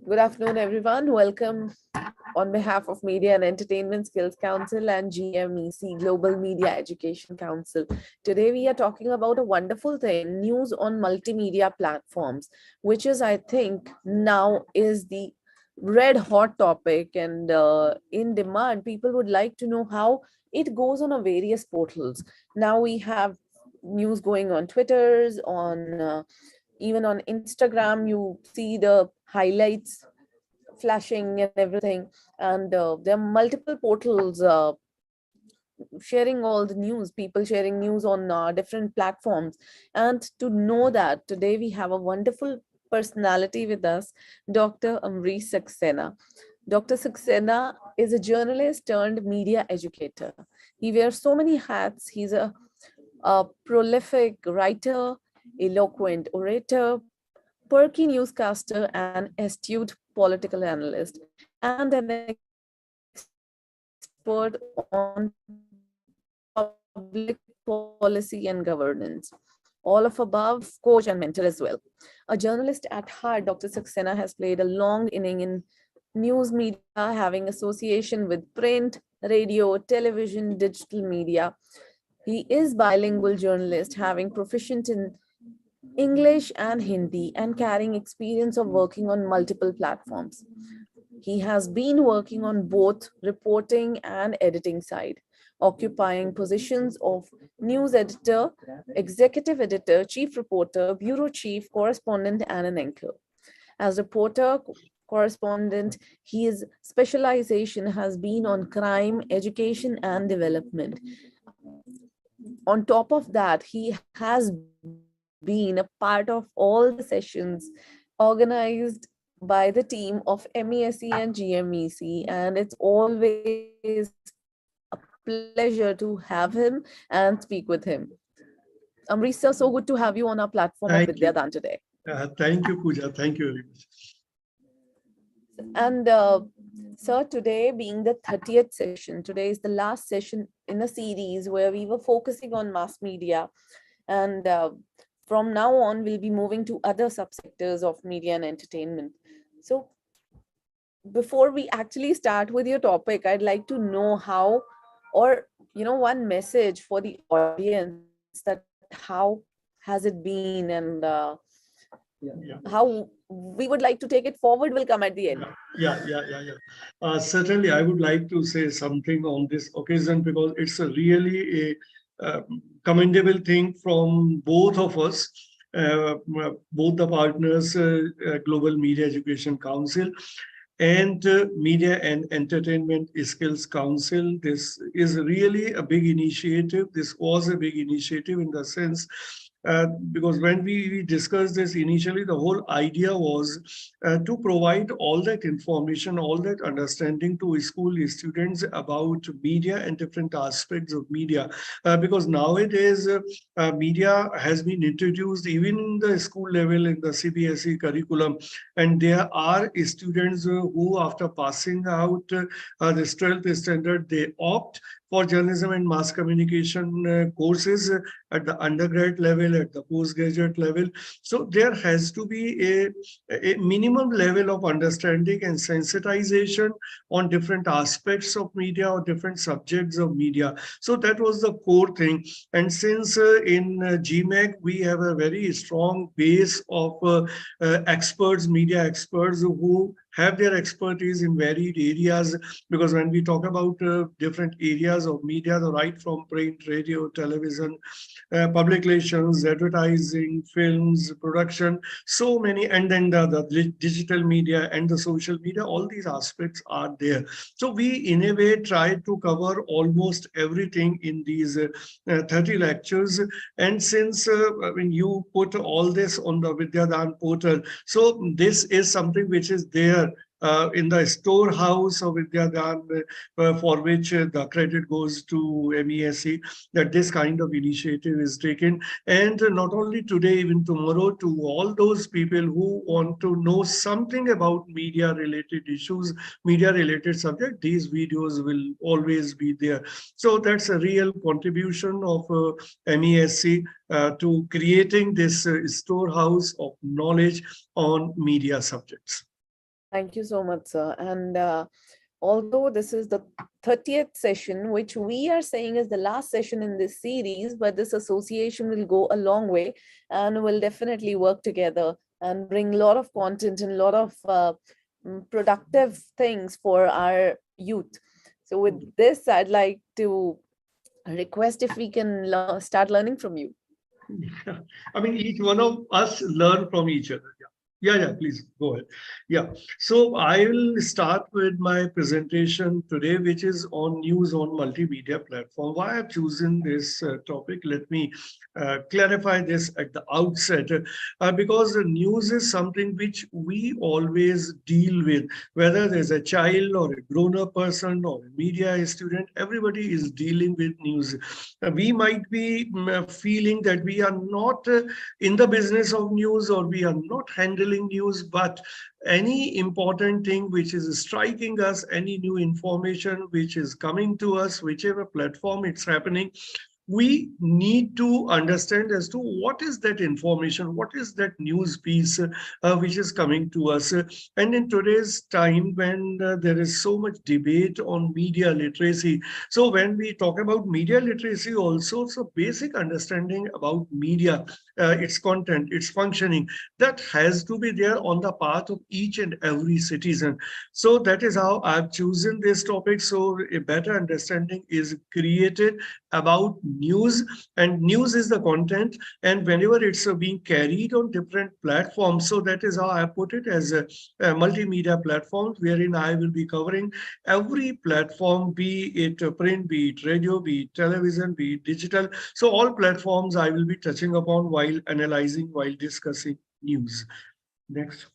Good afternoon, everyone. Welcome on behalf of Media and Entertainment Skills Council and GMEC, Global Media Education Council. Today, we are talking about a wonderful thing, news on multimedia platforms, which is, I think, now is the red hot topic and in demand. People would like to know how it goes on a various portals. Now we have news going on Twitters, on even on Instagram, you see the highlights flashing and everything. And there are multiple portals sharing all the news, people sharing news on different platforms. And to know that, today we have a wonderful personality with us, Dr. Ambrish Saxena. Dr. Saxena is a journalist turned media educator. He wears so many hats. He's a prolific writer, eloquent orator, perky newscaster, and astute political analyst, and an expert on public policy and governance. All of above, coach and mentor as well. A journalist at heart, Dr. Saxena has played a long inning in news media, having association with print, radio, television, digital media. He is bilingual journalist, having proficient in English and Hindi, and carrying experience of working on multiple platforms. He has been working on both reporting and editing side, occupying positions of news editor, executive editor, chief reporter, bureau chief, correspondent, and an anchor. As reporter, correspondent, his specialization has been on crime, education, and development. On top of that, he has been a part of all the sessions organized by the team of MESC and GMEC, and it's always a pleasure to have him and speak with him. Ambrish sir, so good to have you on our platform of Vidyadan today. Thank you, Pooja. Thank you very much. And sir, today being the 30th session, today is the last session in a series where we were focusing on mass media. And from now on, we'll be moving to other subsectors of media and entertainment. So before we actually start with your topic, I'd like to know how, or, one message for the audience, that how has it been, and how we would like to take it forward will come at the end. Certainly, I would like to say something on this occasion, because it's a really a commendable thing from both of us, both the partners, Global Media Education Council and Media and Entertainment Skills Council. This is really a big initiative. This was a big initiative in the sense because when we discussed this initially, the whole idea was to provide all that information, all that understanding to school students about media and different aspects of media. Because nowadays, media has been introduced even in the school level in the CBSE curriculum. And there are students who, after passing out this 12th standard, they opt for journalism and mass communication courses at the undergrad level, at the postgraduate level. So there has to be a minimum level of understanding and sensitization on different aspects of media or different subjects of media. So that was the core thing. And since in GMAC, we have a very strong base of experts, media experts who have their expertise in varied areas, because when we talk about different areas of media, right from print, radio, television, public relations, advertising, films, production, so many, and then the digital media and the social media, all these aspects are there. So we in a way try to cover almost everything in these 30 lectures. And since when you put all this on the Vidyadan portal, so this is something which is there in the storehouse of Vidyadan, for which the credit goes to MESC, that this kind of initiative is taken. And not only today, even tomorrow, to all those people who want to know something about media related issues, media related subject, these videos will always be there. So that's a real contribution of MESC to creating this storehouse of knowledge on media subjects. Thank you so much, sir. And although this is the 30th session, which we are saying is the last session in this series, but this association will go a long way and will definitely work together and bring a lot of content and a lot of productive things for our youth. So with this, I'd like to request if we can start learning from you. I mean, each one of us learn from each other. Yeah, please go ahead. Yeah, so I will start with my presentation today, which is on news on multimedia platform. Why I've chosen this topic, let me clarify this at the outset, because the news is something which we always deal with, whether there's a child or a grown-up person or a media student, everybody is dealing with news. We might be feeling that we are not in the business of news, or we are not handling news, but any important thing which is striking us, any new information which is coming to us, whichever platform it's happening, we need to understand as to what is that information, what is that news piece which is coming to us. And in today's time, when there is so much debate on media literacy, so when we talk about media literacy also, so basic understanding about media, its content, its functioning, that has to be there on the path of each and every citizen. So that is how I've chosen this topic. So a better understanding is created about news, and news is the content, and whenever it's being carried on different platforms, so that is how I put it, as a multimedia platform, wherein I will be covering every platform, be it print, be it radio, be it television, be it digital. So all platforms I will be touching upon while analyzing, while discussing news. Next.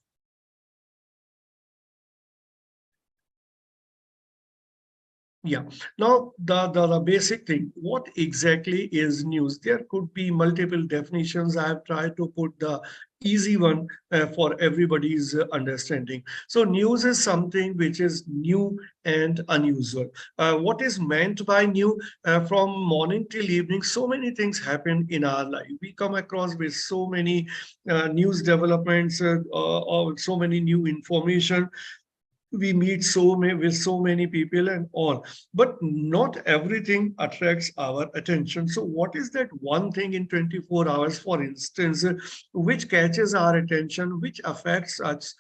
Yeah. Now, the basic thing, what exactly is news? There could be multiple definitions. I have tried to put the easy one for everybody's understanding. So news is something which is new and unusual. What is meant by new? From morning till evening, so many things happen in our life. We come across with so many news developments, or so many new information. We meet so many with so many people and all, but not everything attracts our attention. So what is that one thing in 24 hours, for instance, which catches our attention, which affects us,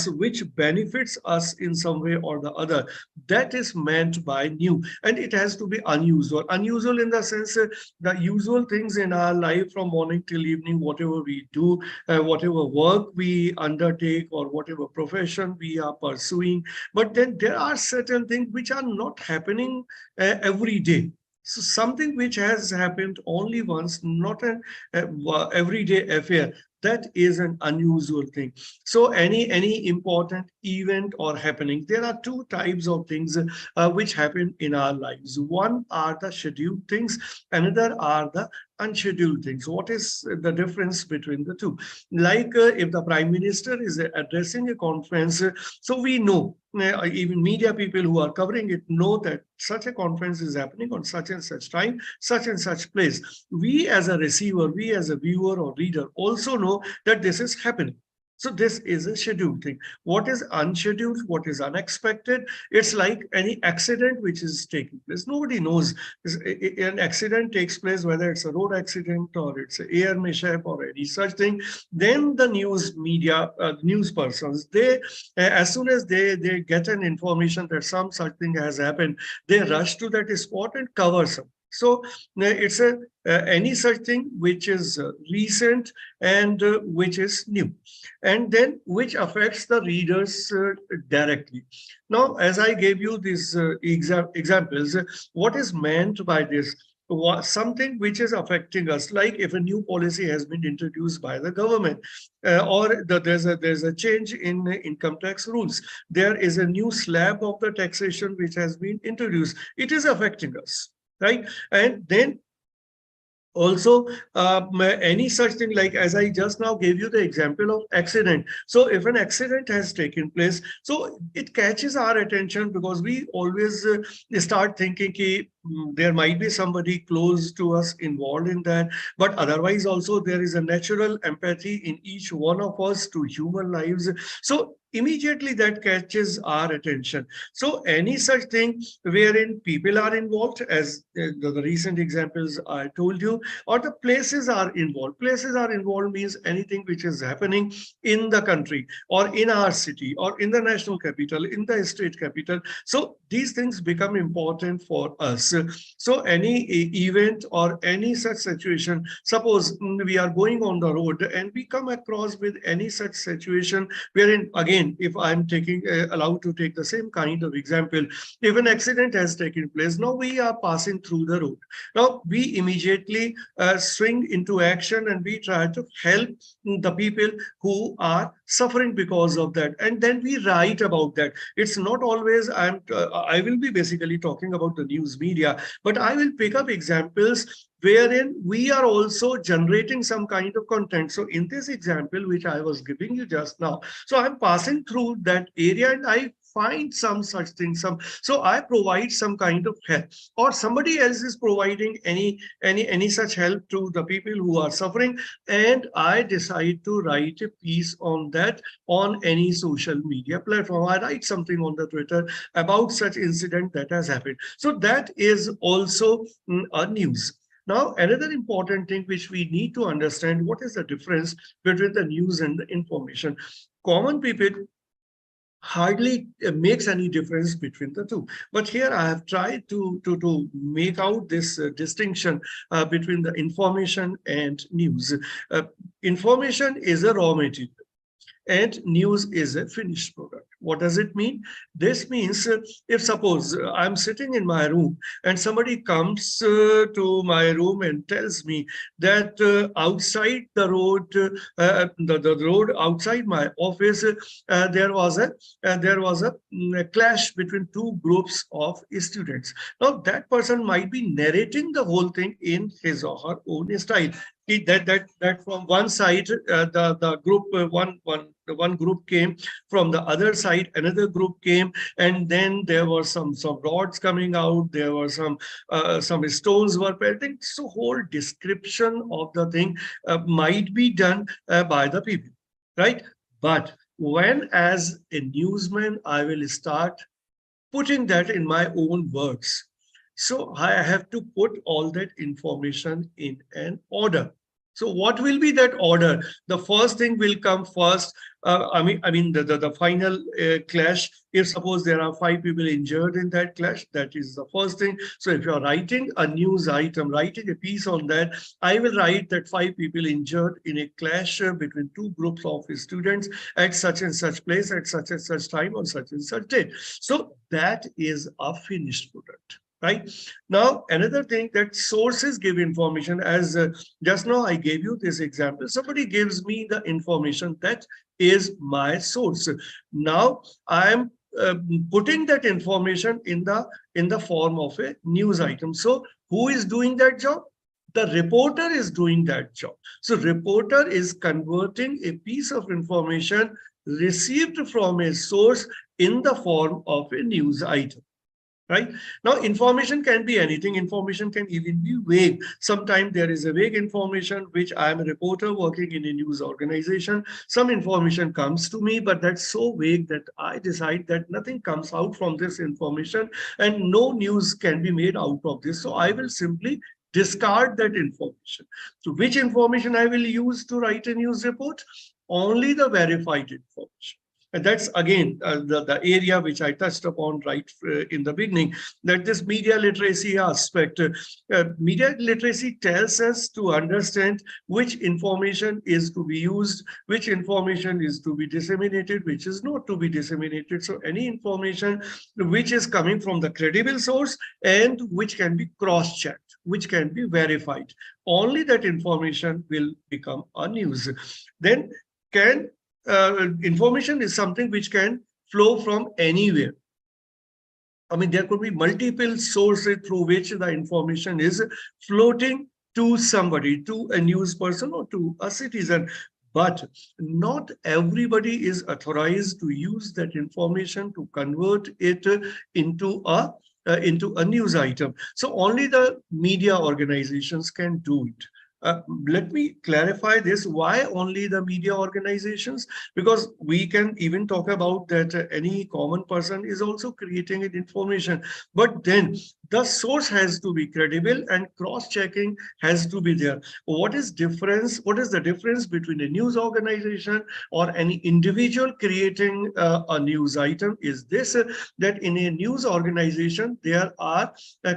which benefits us in some way or the other? That is meant by new, and it has to be unusual in the sense, the usual things in our life from morning till evening, whatever we do, whatever work we undertake, or whatever profession we are pursuing. But then there are certain things which are not happening every day. So something which has happened only once, not an everyday affair, that is an unusual thing. So any important event or happening, there are two types of things which happen in our lives. One are the scheduled things, another are the unscheduled things. What is the difference between the two? Like if the prime minister is addressing a conference, so we know, even media people who are covering it know that such a conference is happening on such and such time, such and such place. We as a receiver, we as a viewer or reader also know that this is happening. So this is a scheduled thing. What is unscheduled, what is unexpected? It's like any accident which is taking place. Nobody knows. An accident takes place, whether it's a road accident or it's an air mishap or any such thing. Then the news media, news persons, they, as soon as they get an information that some such thing has happened, they rush to that spot and cover some. So it's a any such thing which is recent and which is new, and then which affects the readers directly. Now, as I gave you these examples, what is meant by this? something which is affecting us, like if a new policy has been introduced by the government, or there's a change in income tax rules, there is a new slab of the taxation which has been introduced, it is affecting us, right? And then also any such thing, like as I just now gave you the example of accident. So if an accident has taken place, so it catches our attention, because we always start thinking ki, there might be somebody close to us involved in that, but otherwise also there is a natural empathy in each one of us to human lives. So immediately that catches our attention. So any such thing wherein people are involved, as the recent examples I told you, or the places are involved. Places are involved means anything which is happening in the country, or in our city, or in the national capital, in the state capital. So these things become important for us. So any event or any such situation, suppose we are going on the road and we come across with any such situation wherein, again, if I'm taking allowed to take the same kind of example, if an accident has taken place, now we are passing through the road. Now we immediately swing into action and we try to help the people who are suffering because of that, and then we write about that. It's not always I will be basically talking about the news media, but I will pick up examples wherein we are also generating some kind of content. So in this example which I was giving you just now, so I'm passing through that area and I find some such thing, so I provide some kind of help, or somebody else is providing any such help to the people who are suffering, and I decide to write a piece on that on any social media platform. I write something on the Twitter about such incident that has happened. So that is also a news. Now, another important thing which we need to understand, what is the difference between the news and the information? Common people hardly makes any difference between the two. But here I have tried to make out this distinction between the information and news. Information is a raw material and news is a finished product. What does it mean? This means if suppose I'm sitting in my room and somebody comes to my room and tells me that outside the road, the road outside my office, there was a clash between two groups of students. Now that person might be narrating the whole thing in his or her own style. That from one side, the group one group came, from the other side another group came, and then there were some rods coming out, there were some stones were pelting. So whole description of the thing might be done by the people, right? But when as a newsman I will start putting that in my own words, so I have to put all that information in an order. So what will be that order? The first thing will come first. I mean the final clash. If suppose there are 5 people injured in that clash, that is the first thing. So if you're writing a news item, writing a piece on that, I will write that 5 people injured in a clash between two groups of students at such and such place, at such and such time, on such and such date. So that is a finished product. Right now, another thing, that sources give information. As just now I gave you this example, somebody gives me the information, that is my source. Now I am putting that information in the form of a news item. So who is doing that job? The reporter is doing that job. So reporter is converting a piece of information received from a source in the form of a news item. Right now, information can be anything. Information can even be vague. Sometimes there is a vague information, which I am a reporter working in a news organization. Some information comes to me, but that's so vague that I decide that nothing comes out from this information and no news can be made out of this. So I will simply discard that information. So which information I will use to write a news report? Only the verified information. And that's again the area which I touched upon right in the beginning, that this media literacy aspect. Media literacy tells us to understand which information is to be used, which information is to be disseminated, which is not to be disseminated. So any information which is coming from the credible source and which can be cross-checked, which can be verified, only that information will become a news. Then can information is something which can flow from anywhere. I mean, there could be multiple sources through which the information is floating to somebody, to a news person or to a citizen. But not everybody is authorized to use that information to convert it into a news item. So only the media organizations can do it. Let me clarify this. Why only the media organizations? Because we can even talk about that any common person is also creating an information. But then the source has to be credible and cross-checking has to be there. What is difference? What is the difference between a news organization or any individual creating a news item? Is this that in a news organization there are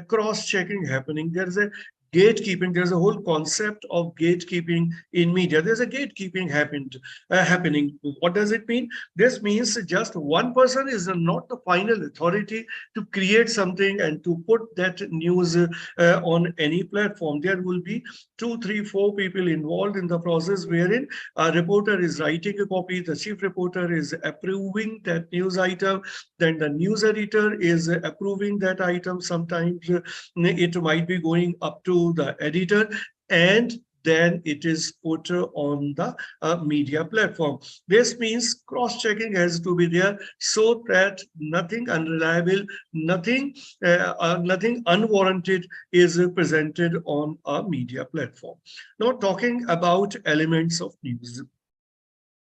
cross-checking happening. There is a gatekeeping. There's a whole concept of gatekeeping in media. There's a gatekeeping happening. What does it mean? This means just one person is not the final authority to create something and to put that news on any platform. There will be two, three, four people involved in the process, wherein a reporter is writing a copy, the chief reporter is approving that news item, then the news editor is approving that item. Sometimes it might be going up to the editor, and then it is put on the media platform. This means cross-checking has to be there so that nothing unreliable, nothing unwarranted is presented on a media platform. Now, talking about elements of news.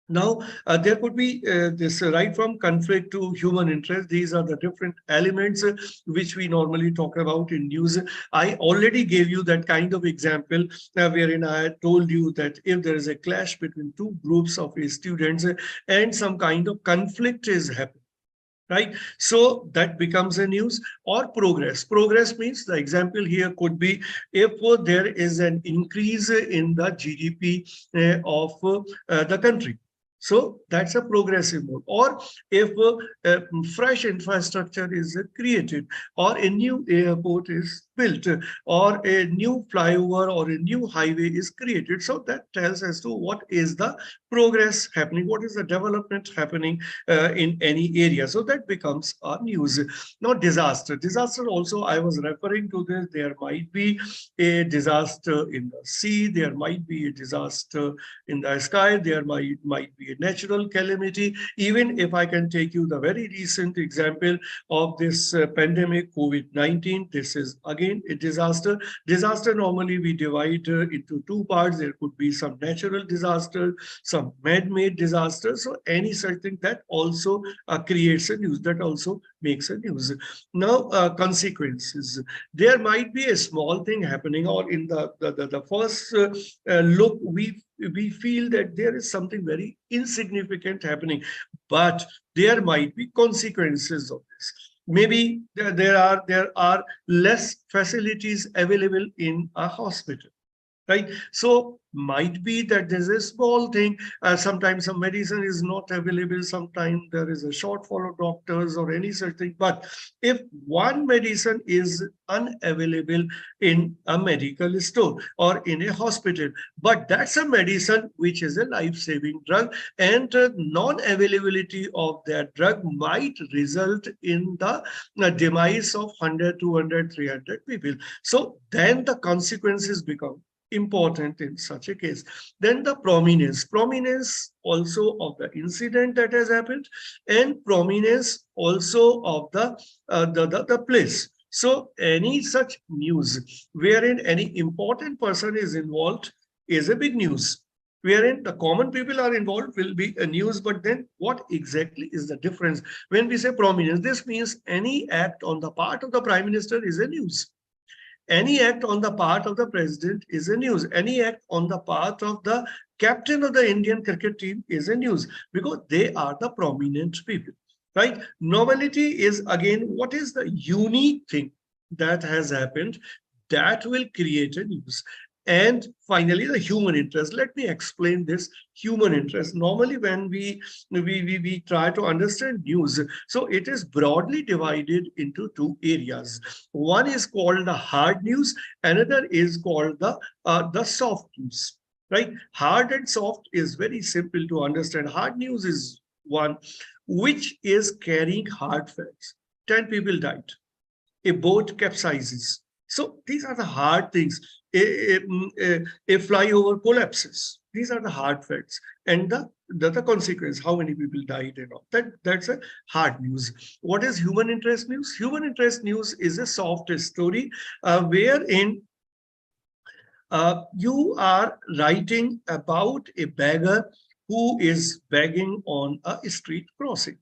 Now, there could be this right from conflict to human interest. These are the different elements which we normally talk about in news. I already gave you that kind of example wherein I told you that if there is a clash between two groups of students and some kind of conflict is happening, right? So that becomes a news. Or progress means, the example here could be if there is an increase in the GDP of the country. So that's a progressive mode. Or if fresh infrastructure is created, or a new airport is built, or a new flyover or a new highway is created. So that tells us to what is the progress happening, what is the development happening in any area. So that becomes a news. Now, disaster also, I was referring to this. There might be a disaster in the sea, there might be a disaster in the sky, there might be a natural calamity. Even if I can take you the very recent example of this pandemic COVID-19, this is again a disaster. Disaster normally we divide into two parts. There could be some natural disaster, some man-made disaster. So any such thing that also creates a news, that also makes a news. Now, consequences. There might be a small thing happening, or in the first look, we feel that there is something very insignificant happening, but there might be consequences of this. Maybe there are less facilities available in a hospital, right? So might be that there's a small thing. Sometimes some medicine is not available. Sometimes there is a shortfall of doctors or any such thing. But if one medicine is unavailable in a medical store or in a hospital, but that's a medicine which is a life-saving drug, and non-availability of that drug might result in the demise of 100, 200, 300 people. So then the consequences become important in such a case. Then the prominence also of the incident that has happened, and prominence also of the place. So any such news wherein any important person is involved is a big news. Wherein the common people are involved will be a news. But then what exactly is the difference? When we say prominence, this means any act on the part of the Prime Minister is a news. Any act on the part of the president is a news. Any act on the part of the captain of the Indian cricket team is a news, because they are the prominent people, right? Novelty is again what is the unique thing that has happened that will create a news. And finally, the human interest. Let me explain this human interest. Normally, when we try to understand news, so it is broadly divided into two areas. One is called the hard news, another is called the soft news. Right? Hard and soft is very simple to understand. Hard news is one which is carrying hard facts. 10 people died. A boat capsizes. So these are the hard things. A flyover collapses. These are the hard facts. And the consequence, how many people died and all. That's a hard news. What is human interest news? Human interest news is a soft story wherein you are writing about a beggar who is begging on a street crossing.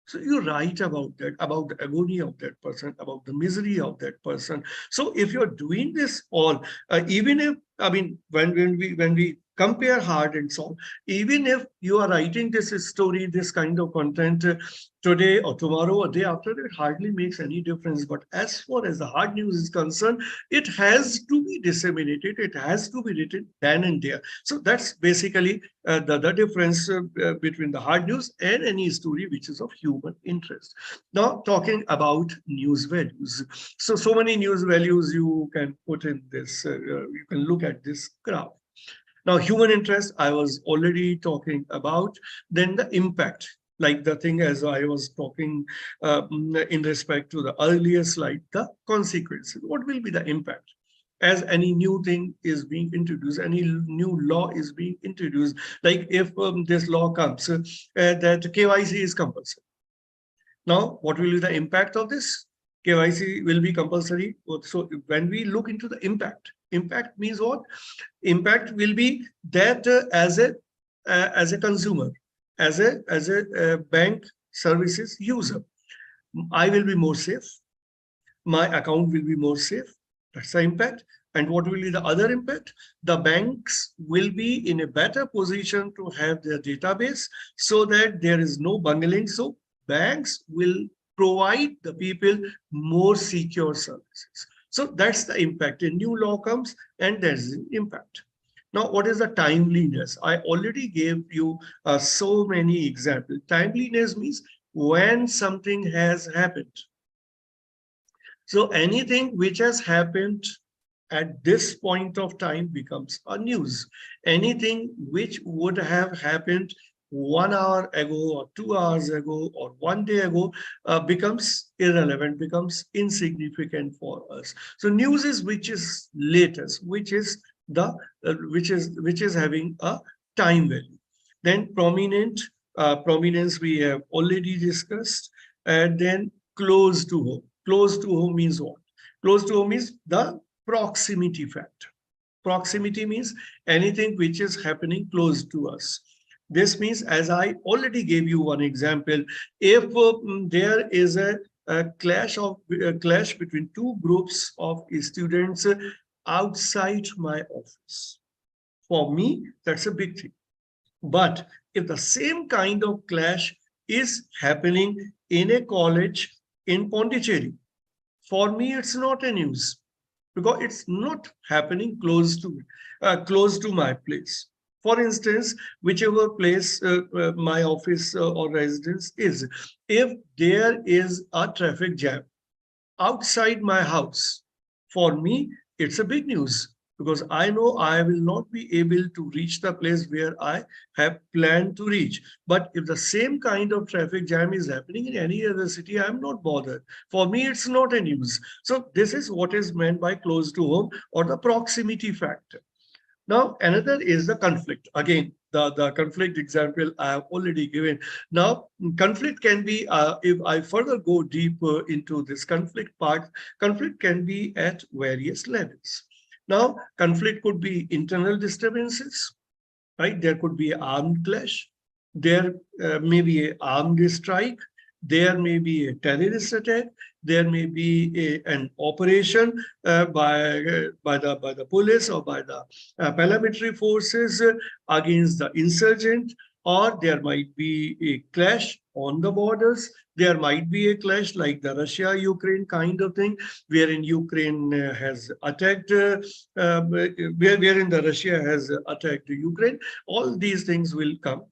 So you write about the agony of that person, about the misery of that person. So if you're doing this all, even if, I mean, when we compare hard and soft, even if you are writing this story, this kind of content today or tomorrow or day after, it hardly makes any difference. But as far as the hard news is concerned, it has to be disseminated. It has to be written then and there. So that's basically the difference between the hard news and any story which is of human interest. Now, talking about news values. So many news values you can put in this, you can look at this graph. Now, human interest, I was already talking about. Then the impact, like the thing as I was talking in respect to the earlier slide, the consequences. What will be the impact? As any new thing is being introduced, any new law is being introduced, like if this law comes that KYC is compulsory. Now, what will be the impact of this? KYC will be compulsory. So when we look into the impact means what? Impact will be that as a consumer, as a bank services user, I will be more safe. My account will be more safe. That's the impact. And what will be the other impact? The banks will be in a better position to have their database so that there is no bungling. So banks will provide the people more secure services. So that's the impact. A new law comes and there's an impact. Now, what is the timeliness? I already gave you so many examples. Timeliness means when something has happened. So anything which has happened at this point of time becomes a news. Anything which would have happened 1 hour ago or 2 hours ago or one day ago becomes irrelevant, becomes insignificant for us. So news is which is latest, which is the which is having a time value. Then prominence we have already discussed, and then close to home. Close to home means what? Close to home is the proximity factor. Proximity means anything which is happening close to us. This means, as I already gave you one example, if there is a clash between two groups of students outside my office, for me, that's a big thing. But if the same kind of clash is happening in a college in Pondicherry, for me, it's not a news because it's not happening close to my place. For instance, whichever place my office or residence is, if there is a traffic jam outside my house, for me, it's a big news because I know I will not be able to reach the place where I have planned to reach. But if the same kind of traffic jam is happening in any other city, I'm not bothered. For me, it's not a news. So this is what is meant by close to home or the proximity factor. Now, another is the conflict. Again, the conflict example I have already given. Now, conflict can be, if I further go deeper into this conflict part, conflict can be at various levels. Now, conflict could be internal disturbances, right? There could be armed clash. There may be an armed strike. there may be a terrorist attack, there may be an operation by the police or by the paramilitary forces against the insurgent, or there might be a clash on the borders. There might be a clash like the Russia-Ukraine kind of thing, wherein Ukraine has attacked, wherein the Russia has attacked Ukraine. All these things will come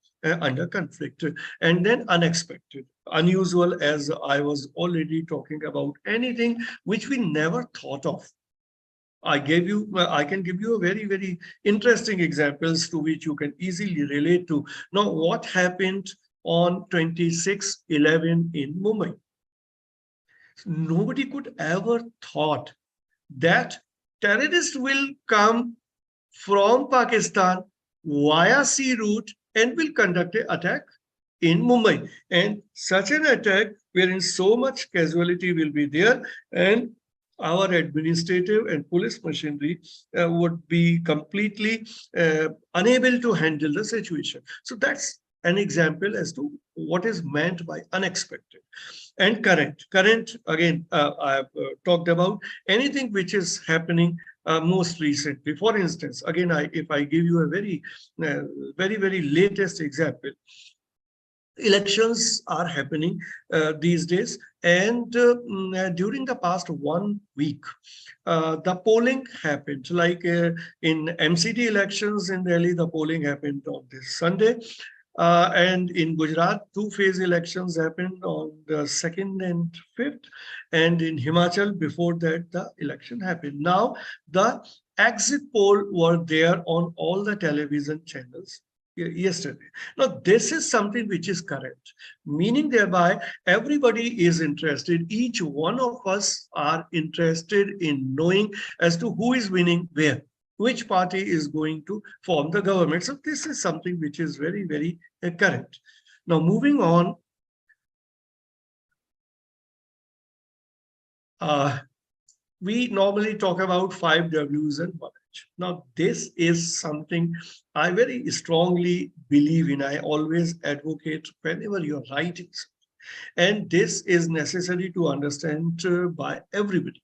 under conflict. And then unexpected, unusual, as I was already talking about, anything which we never thought of. I can give you a very, very interesting examples to which you can easily relate to. Now, what happened on 26/11 in Mumbai? Nobody could ever thought that terrorists will come from Pakistan via sea route and will conduct an attack in Mumbai. And such an attack wherein so much casualty will be there, and our administrative and police machinery would be completely unable to handle the situation. So that's an example as to what is meant by unexpected. And current again, I've talked about anything which is happening most recently. For instance, again, if I give you a very latest example, elections are happening these days, and during the past 1 week, the polling happened. Like in MCT elections in Delhi, the polling happened on this Sunday. And in Gujarat, two-phase elections happened on the 2nd and 5th. And in Himachal, before that, the election happened. Now, the exit poll were there on all the television channels yesterday. Now, this is something which is correct, meaning thereby everybody is interested. Each one of us are interested in knowing as to who is winning where, which party is going to form the government. So this is something which is very correct. Now, moving on, we normally talk about 5 Ws and 1 H. Now, this is something I very strongly believe in. I always advocate whenever you're writing something. And this is necessary to understand by everybody,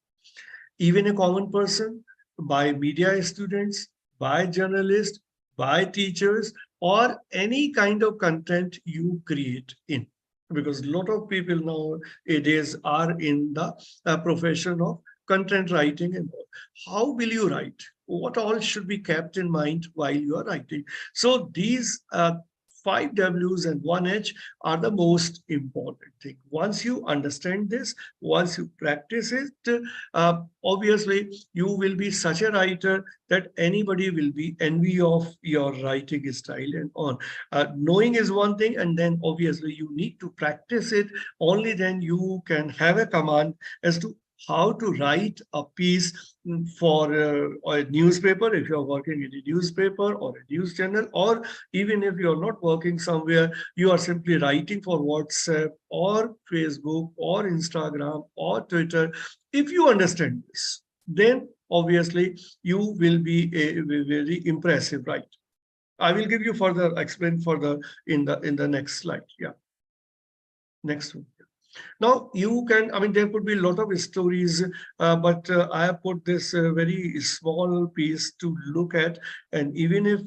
even a common person, by media students, by journalists, by teachers, or any kind of content you create in. Because a lot of people nowadays are in the profession of content writing and all. How will you write? What all should be kept in mind while you are writing? So these 5 Ws and 1 H are the most important thing. Once you understand this, once you practice it, obviously you will be such a writer that anybody will be envy of your writing style and on. Knowing is one thing, and then obviously you need to practice it. Only then you can have a command as to how to write a piece for a newspaper, if you're working in a newspaper or a news channel, or even if you're not working somewhere, you are simply writing for WhatsApp or Facebook or Instagram or Twitter. If you understand this, then obviously you will be a very impressive writer. I will give you further, explain further in the next slide. Yeah. Next one. Now you can, I mean, there could be a lot of stories, but I have put this very small piece to look at. And even if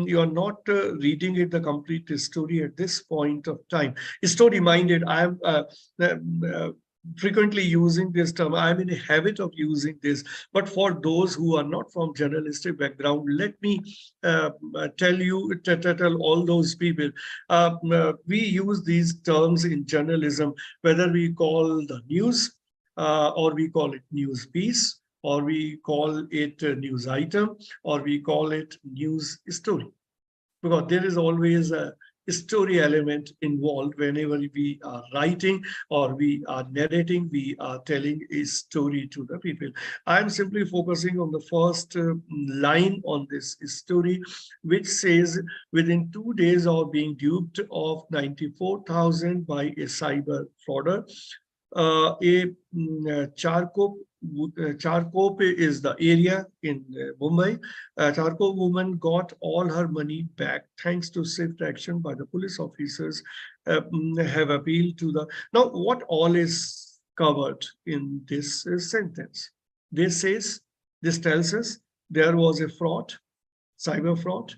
you're not reading it, the complete story at this point of time, story minded, I'm frequently using this term. I'm in a habit of using this, but for those who are not from journalistic background, let me tell all those people, we use these terms in journalism, whether we call the news or we call it news piece, or we call it a news item, or we call it news story, because there is always a story element involved whenever we are writing or we are narrating, we are telling a story to the people. I'm simply focusing on the first line on this story, which says, within 2 days of being duped of 94,000 by a cyber frauder, a Charkop Charkop is the area in Mumbai. Charkop woman got all her money back thanks to swift action by the police officers. Have appealed to the. Now, what all is covered in this sentence? This says, this tells us there was a fraud, cyber fraud,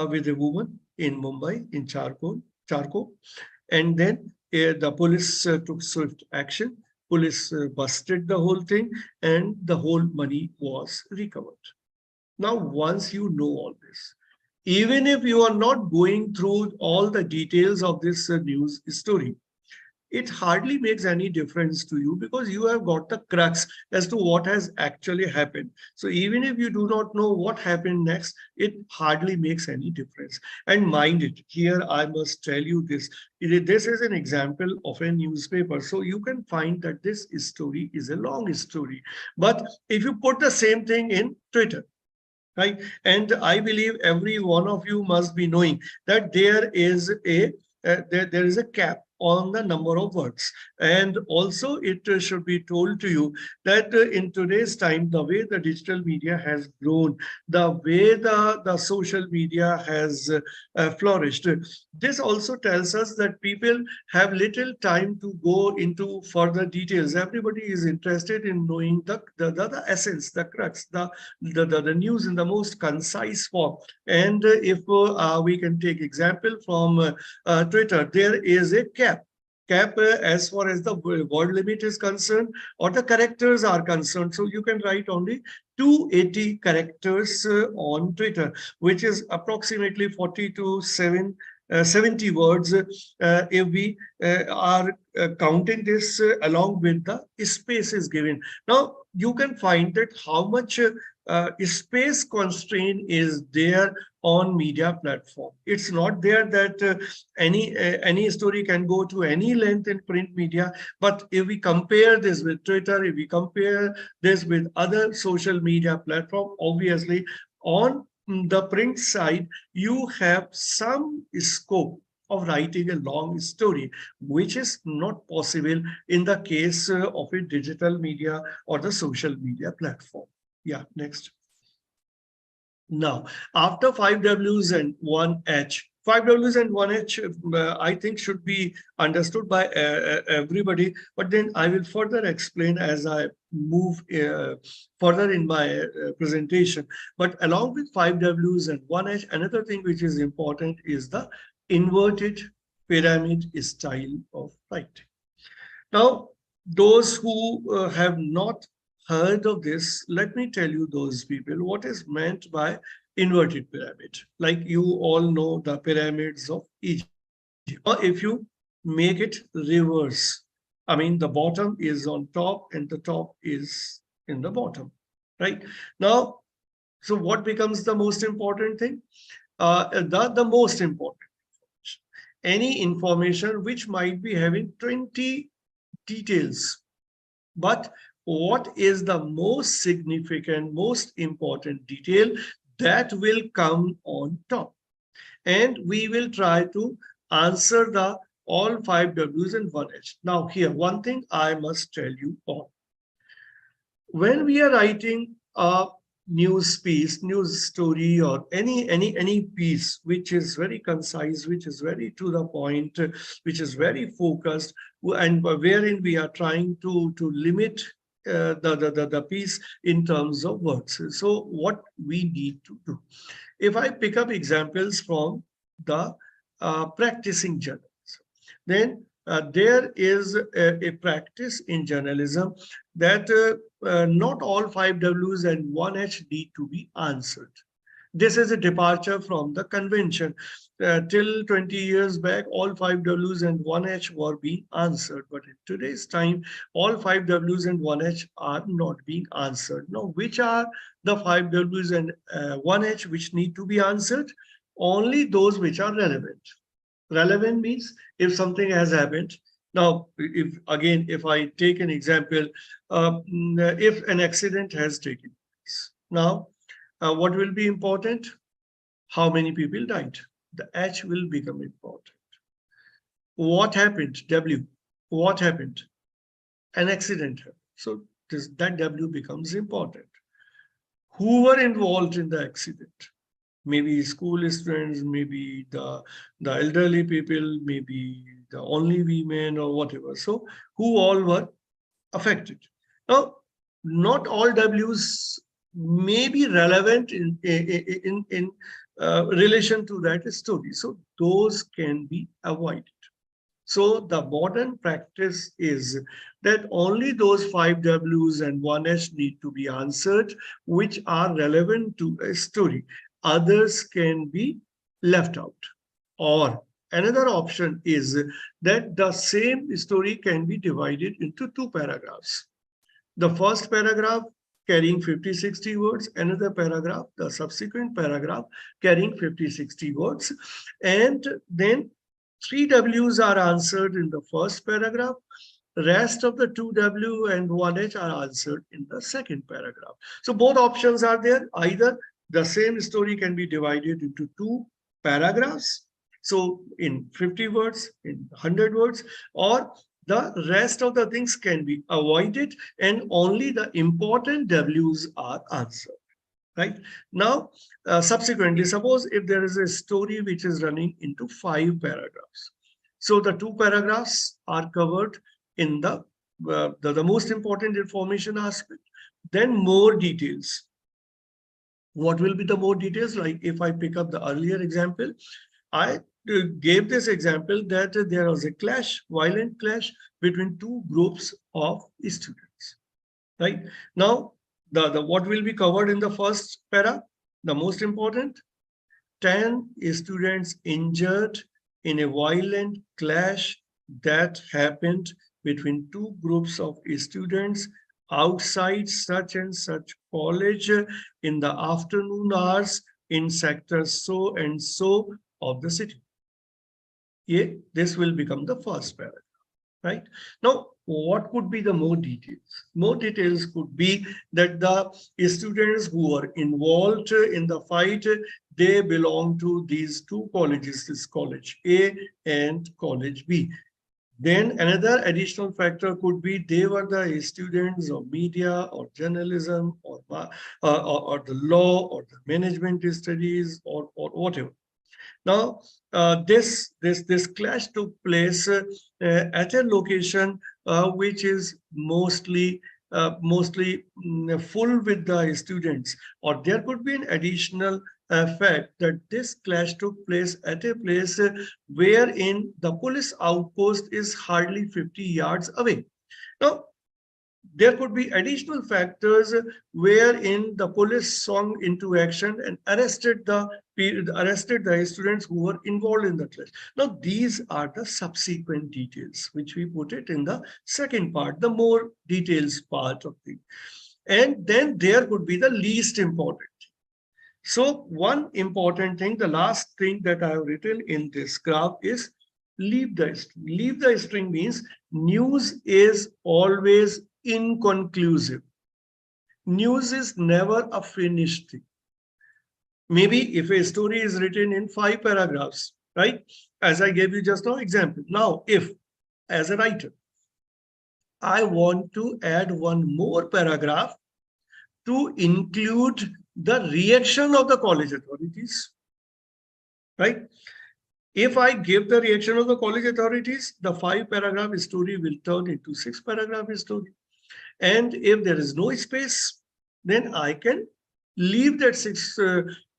with a woman in Mumbai, in Charkop, and then the police took swift action. Police busted the whole thing, and the whole money was recovered. Now, once you know all this, even if you are not going through all the details of this news story, it hardly makes any difference to you because you have got the crux as to what has actually happened. So even if you do not know what happened next, it hardly makes any difference. And mind it, here I must tell you this. This is an example of a newspaper. So you can find that this story is a long story. But if you put the same thing in Twitter, right? And I believe every one of you must be knowing that there is there is a cap on the number of words. And also it should be told to you that in today's time, the way the digital media has grown, the way the social media has flourished, this also tells us that people have little time to go into further details. Everybody is interested in knowing the essence, the crux, the news in the most concise form. And if we can take example from Twitter, there is a cap as far as the word limit is concerned or the characters are concerned. So you can write only 280 characters on Twitter, which is approximately 40 to 70 words if we are counting this along with the spaces given. Now, you can find that how much space constraint is there on media platform. It's not there that any story can go to any length in print media. But if we compare this with Twitter, if we compare this with other social media platform, obviously on the print side, you have some scope of writing a long story, which is not possible in the case of a digital media or the social media platform. Yeah, next. Now, after 5Ws and 1H, 5Ws and 1H, I think should be understood by everybody, but then I will further explain as I move further in my presentation. But along with 5Ws and 1H, another thing which is important is the inverted pyramid style of writing. Now, those who have not heard of this, let me tell you those people what is meant by inverted pyramid. Like you all know the pyramids of Egypt. Or if you make it reverse, I mean the bottom is on top and the top is in the bottom, right? Now, so what becomes the most important thing? The most important, any information which might be having 20 details. But what is the most significant, most important detail that will come on top? And we will try to answer the all 5Ws and 1H. Now here, one thing I must tell you all. When we are writing a news piece, news story, or any piece which is very concise, which is very to the point, which is very focused, and wherein we are trying to limit the piece in terms of words. So what we need to do. If I pick up examples from the practicing journalism, then there is a practice in journalism that not all 5Ws and 1H need to be answered. This is a departure from the convention. Till 20 years back, all 5Ws and 1H were being answered. But in today's time, all 5Ws and 1H are not being answered. Now, which are the 5Ws and 1H which need to be answered? Only those which are relevant. Relevant means if something has happened. Now, if I take an example, if an accident has taken place. Now, what will be important? How many people died? The H will become important. What happened? W. What happened? An accident happened. So that W becomes important. Who were involved in the accident? Maybe school students, maybe the elderly people, maybe the only women or whatever. So who all were affected? Now, not all W's may be relevant in relation to that story. So those can be avoided. So the modern practice is that only those 5 W's and 1 H need to be answered, which are relevant to a story. Others can be left out. Or another option is that the same story can be divided into 2 paragraphs. The first paragraph carrying 50-60 words, another paragraph, the subsequent paragraph carrying 50-60 words. And then 3 W's are answered in the first paragraph. Rest of the 2 W and 1 H are answered in the second paragraph. So both options are there. Either the same story can be divided into 2 paragraphs. So in 50 words, in 100 words, or the rest of the things can be avoided and only the important W's are answered. Right now, subsequently, suppose if there is a story which is running into 5 paragraphs. So the 2 paragraphs are covered in the most important information aspect, then more details. What will be the more details? Like if I pick up the earlier example, I gave this example that there was a clash, violent clash between 2 groups of students. Right now, the what will be covered in the first para? The most important, 10 students injured in a violent clash that happened between 2 groups of students outside such and such college in the afternoon hours in sector so and so of the city. Yeah, this will become the first paragraph. Right now, what could be the more details? More details could be that the students who are involved in the fight, they belong to these 2 colleges, this college A and college B. Then another additional factor could be they were the students of media or journalism or the law or the management studies or whatever. Now, this clash took place at a location which is mostly full with the students, or there could be an additional fact that this clash took place at a place wherein the police outpost is hardly 50 yards away. Now, there could be additional factors wherein the police swung into action and arrested the students who were involved in the clash. Now, these are the subsequent details, which we put it in the second part, the more details part of the. And then there could be the least important. So one important thing, the last thing that I have written in this graph is leave the string. Leave the string means news is always inconclusive. News is never a finished thing. Maybe if a story is written in 5 paragraphs, right? As I gave you just now example. Now, if as a writer, I want to add one more paragraph to include the reaction of the college authorities, right? If I give the reaction of the college authorities, the 5 paragraph story will turn into 6 paragraph story. And if there is no space, then I can leave that 6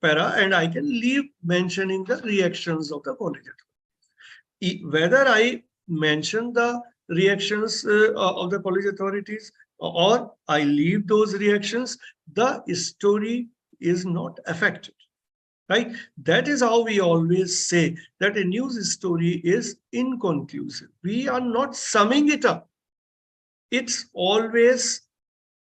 para and I can leave mentioning the reactions of the college authorities. Whether I mention the reactions of the college authorities or I leave those reactions, the story is not affected. Right? That is how we always say that a news story is inconclusive. We are not summing it up. It's always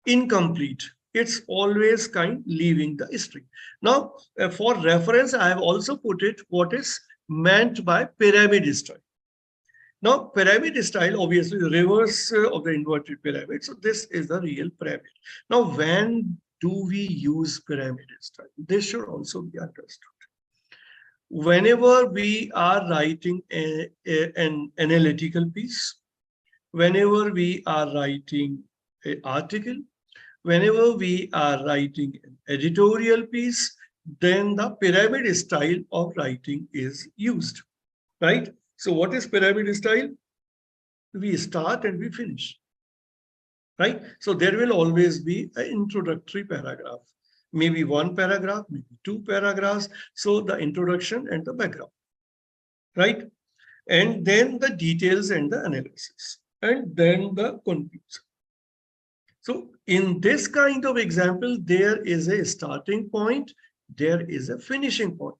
incomplete. It's always kind leaving the string. Now, for reference, I have also put it what is meant by pyramid style. Now, pyramid style, obviously the reverse of the inverted pyramid. So this is the real pyramid. Now, when do we use pyramid style? This should also be understood. Whenever we are writing an analytical piece, whenever we are writing an article, whenever we are writing an editorial piece, then the pyramid style of writing is used, right? So what is pyramid style? We start and we finish, right? So there will always be an introductory paragraph, maybe one paragraph, maybe two paragraphs. So the introduction and the background, right? And then the details and the analysis, and then the conclusion. So in this kind of example, there is a starting point, there is a finishing point.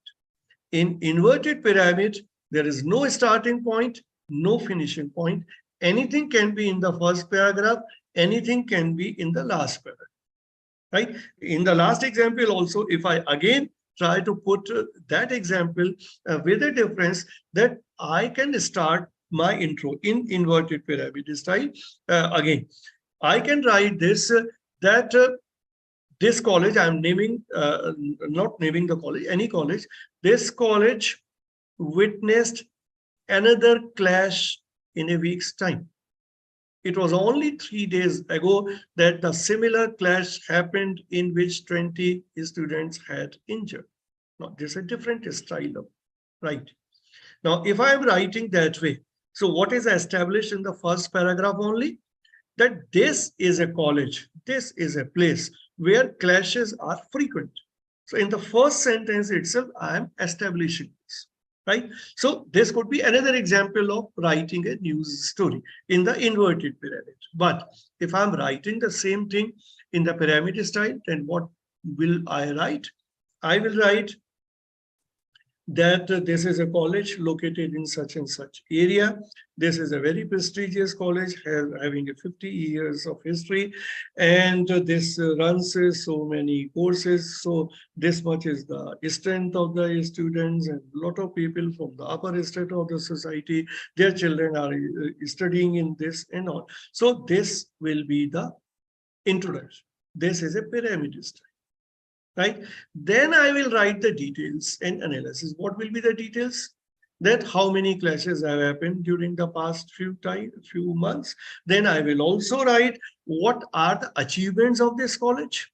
In inverted pyramid, there is no starting point, no finishing point. Anything can be in the first paragraph, anything can be in the last paragraph, right? In the last example also, if I again try to put that example with a difference, that I can start my intro in inverted pyramid style. Again, I can write this that this college, I'm naming, not naming the college, any college, this college witnessed another clash in a week's time. It was only 3 days ago that the similar clash happened in which 20 students had injured. Now, this is a different style of writing. Now, if I'm writing that way, so what is established in the first paragraph only? That this is a college, this is a place where clashes are frequent. So in the first sentence itself, I am establishing this, right? So this could be another example of writing a news story in the inverted pyramid. But if I'm writing the same thing in the pyramid style, then what will I write? I will write that this is a college located in such and such area. This is a very prestigious college having a 50 years of history, and this runs so many courses. So this much is the strength of the students, and a lot of people from the upper strata of the society, their children are studying in this and all. So this will be the introduction. This is a pyramid style, right? Then I will write the details and analysis. What will be the details? That how many clashes have happened during the past few months. Then I will also write what are the achievements of this college.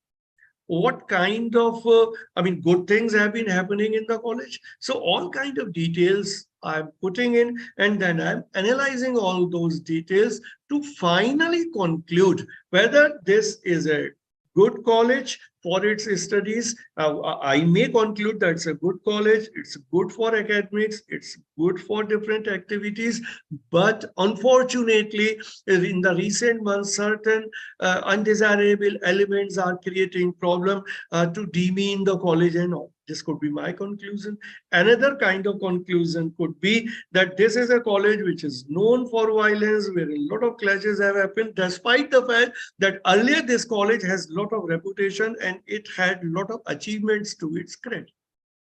What kind of, good things have been happening in the college. So all kind of details I'm putting in, and then I'm analyzing all those details to finally conclude whether this is a good college for its studies. I may conclude that it's a good college, it's good for academics, it's good for different activities, but unfortunately, in the recent months, certain undesirable elements are creating problem to demean the college and all. This could be my conclusion. Another kind of conclusion could be that this is a college which is known for violence, where a lot of clashes have happened, despite the fact that earlier this college has a lot of reputation and it had a lot of achievements to its credit,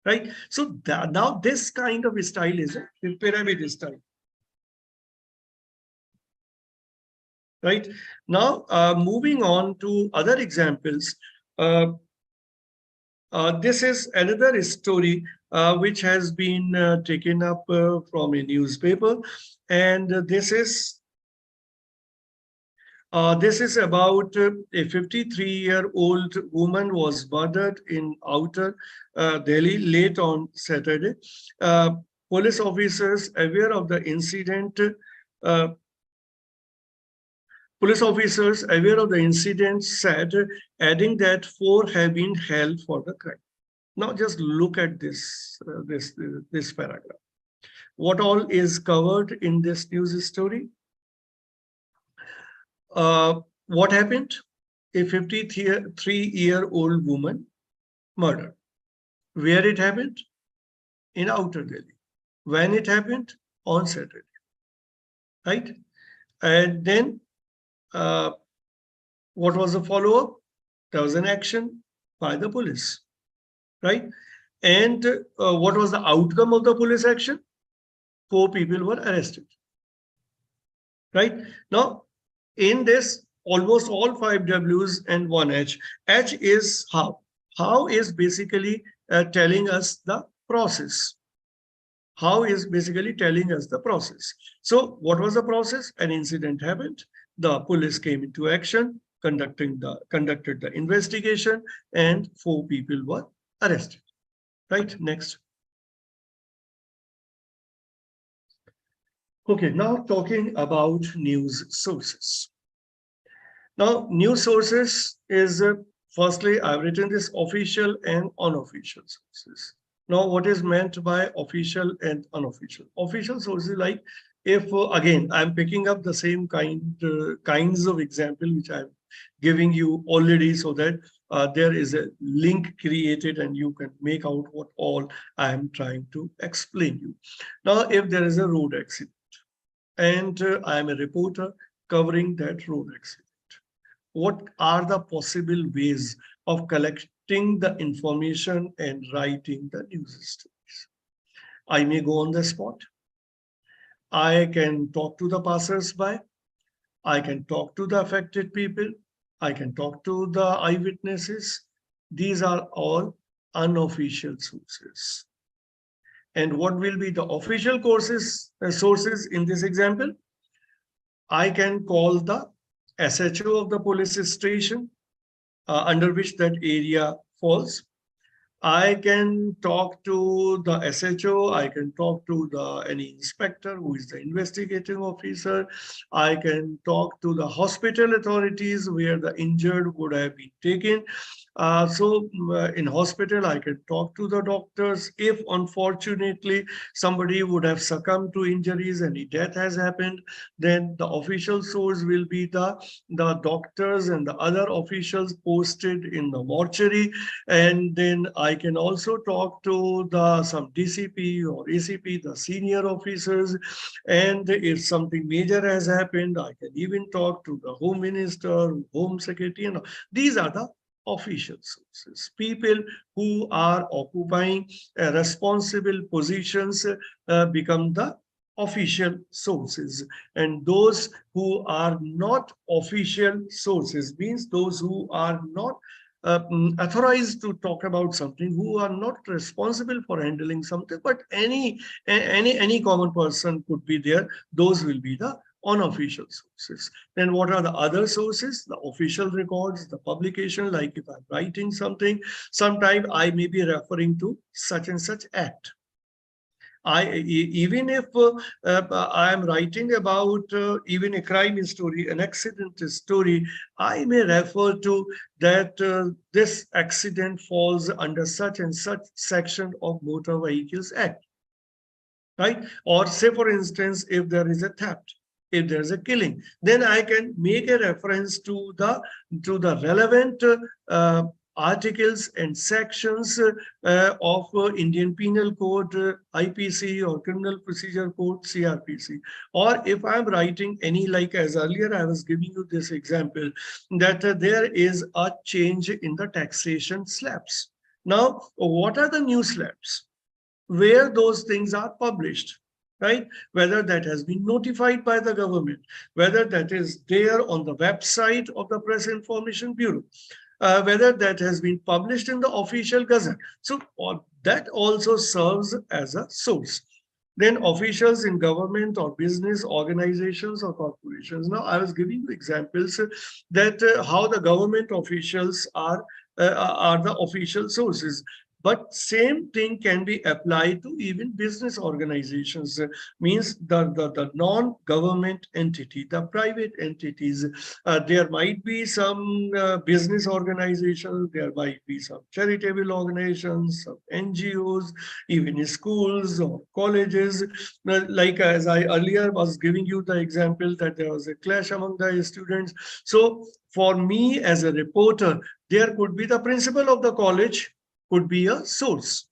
right? So now this kind of style is a pyramid style, right? Now, moving on to other examples. This is another story which has been taken up from a newspaper, and this is about a 53-year-old woman was murdered in outer Delhi late on Saturday. Police officers aware of the incident uh, Police officers aware of the incident said, adding that 4 have been held for the crime. Now just look at this paragraph. What all is covered in this news story? What happened? A 53-year-old woman murdered. Where it happened? In outer Delhi. When it happened? On Saturday. Right? And then what was the follow-up? There was an action by the police. Right? And what was the outcome of the police action? 4 people were arrested. Right? Now, in this, almost all 5 W's and 1 H. H is how. How is basically telling us the process. How is basically telling us the process. So what was the process? An incident happened. The police came into action. conducted the investigation, and 4 people were arrested. Right, next. Okay, now talking about news sources. Now, news sources is firstly, I've written this official and unofficial sources. Now, what is meant by official and unofficial? Official sources, like if again I'm picking up the same kinds of example which I'm giving you already, so that there is a link created and you can make out what all I am trying to explain you. Now, if there is a road accident and I am a reporter covering that road accident, what are the possible ways of collecting the information and writing the news stories? I may go on the spot. I can talk to the passers-by. I can talk to the affected people. I can talk to the eyewitnesses. These are all unofficial sources. And what will be the official sources in this example? I can call the SHO of the police station under which that area falls. I can talk to the SHO, I can talk to any inspector who is the investigating officer, I can talk to the hospital authorities where the injured would have been taken. In hospital, I can talk to the doctors. If unfortunately somebody would have succumbed to injuries and death has happened, then the official source will be the doctors and the other officials posted in the mortuary. And then I can also talk to some DCP or ACP, the senior officers. And if something major has happened, I can even talk to the Home Minister, Home Secretary. These are the official sources. People who are occupying responsible positions become the official sources, and those who are not official sources means those who are not authorized to talk about something, who are not responsible for handling something, but any common person could be there. Those will be the unofficial sources. Then what are the other sources? The official records, the publication, like if I'm writing something, sometime I may be referring to such and such act. Even if I am writing about even a crime story, an accident story, I may refer to that this accident falls under such and such section of Motor Vehicles Act, right? Or say, for instance, if there is a theft, if there's a killing, then I can make a reference to the relevant articles and sections of Indian Penal Code, IPC, or Criminal Procedure Code, CRPC. Or if I'm writing any, like as earlier I was giving you this example, that there is a change in the taxation slabs. Now, what are the new slabs? Where those things are published, right? Whether that has been notified by the government, whether that is there on the website of the Press Information Bureau, whether that has been published in the official gazette. So that also serves as a source. Then officials in government or business organizations or corporations. Now, I was giving you examples that how the government officials are the official sources. But same thing can be applied to even business organizations, means the non-government entity, the private entities. There might be some business organizations, there might be some charitable organizations, some NGOs, even schools or colleges. Like as I earlier was giving you the example that there was a clash among the students. So for me as a reporter, there could be the principal of the college, could be a source,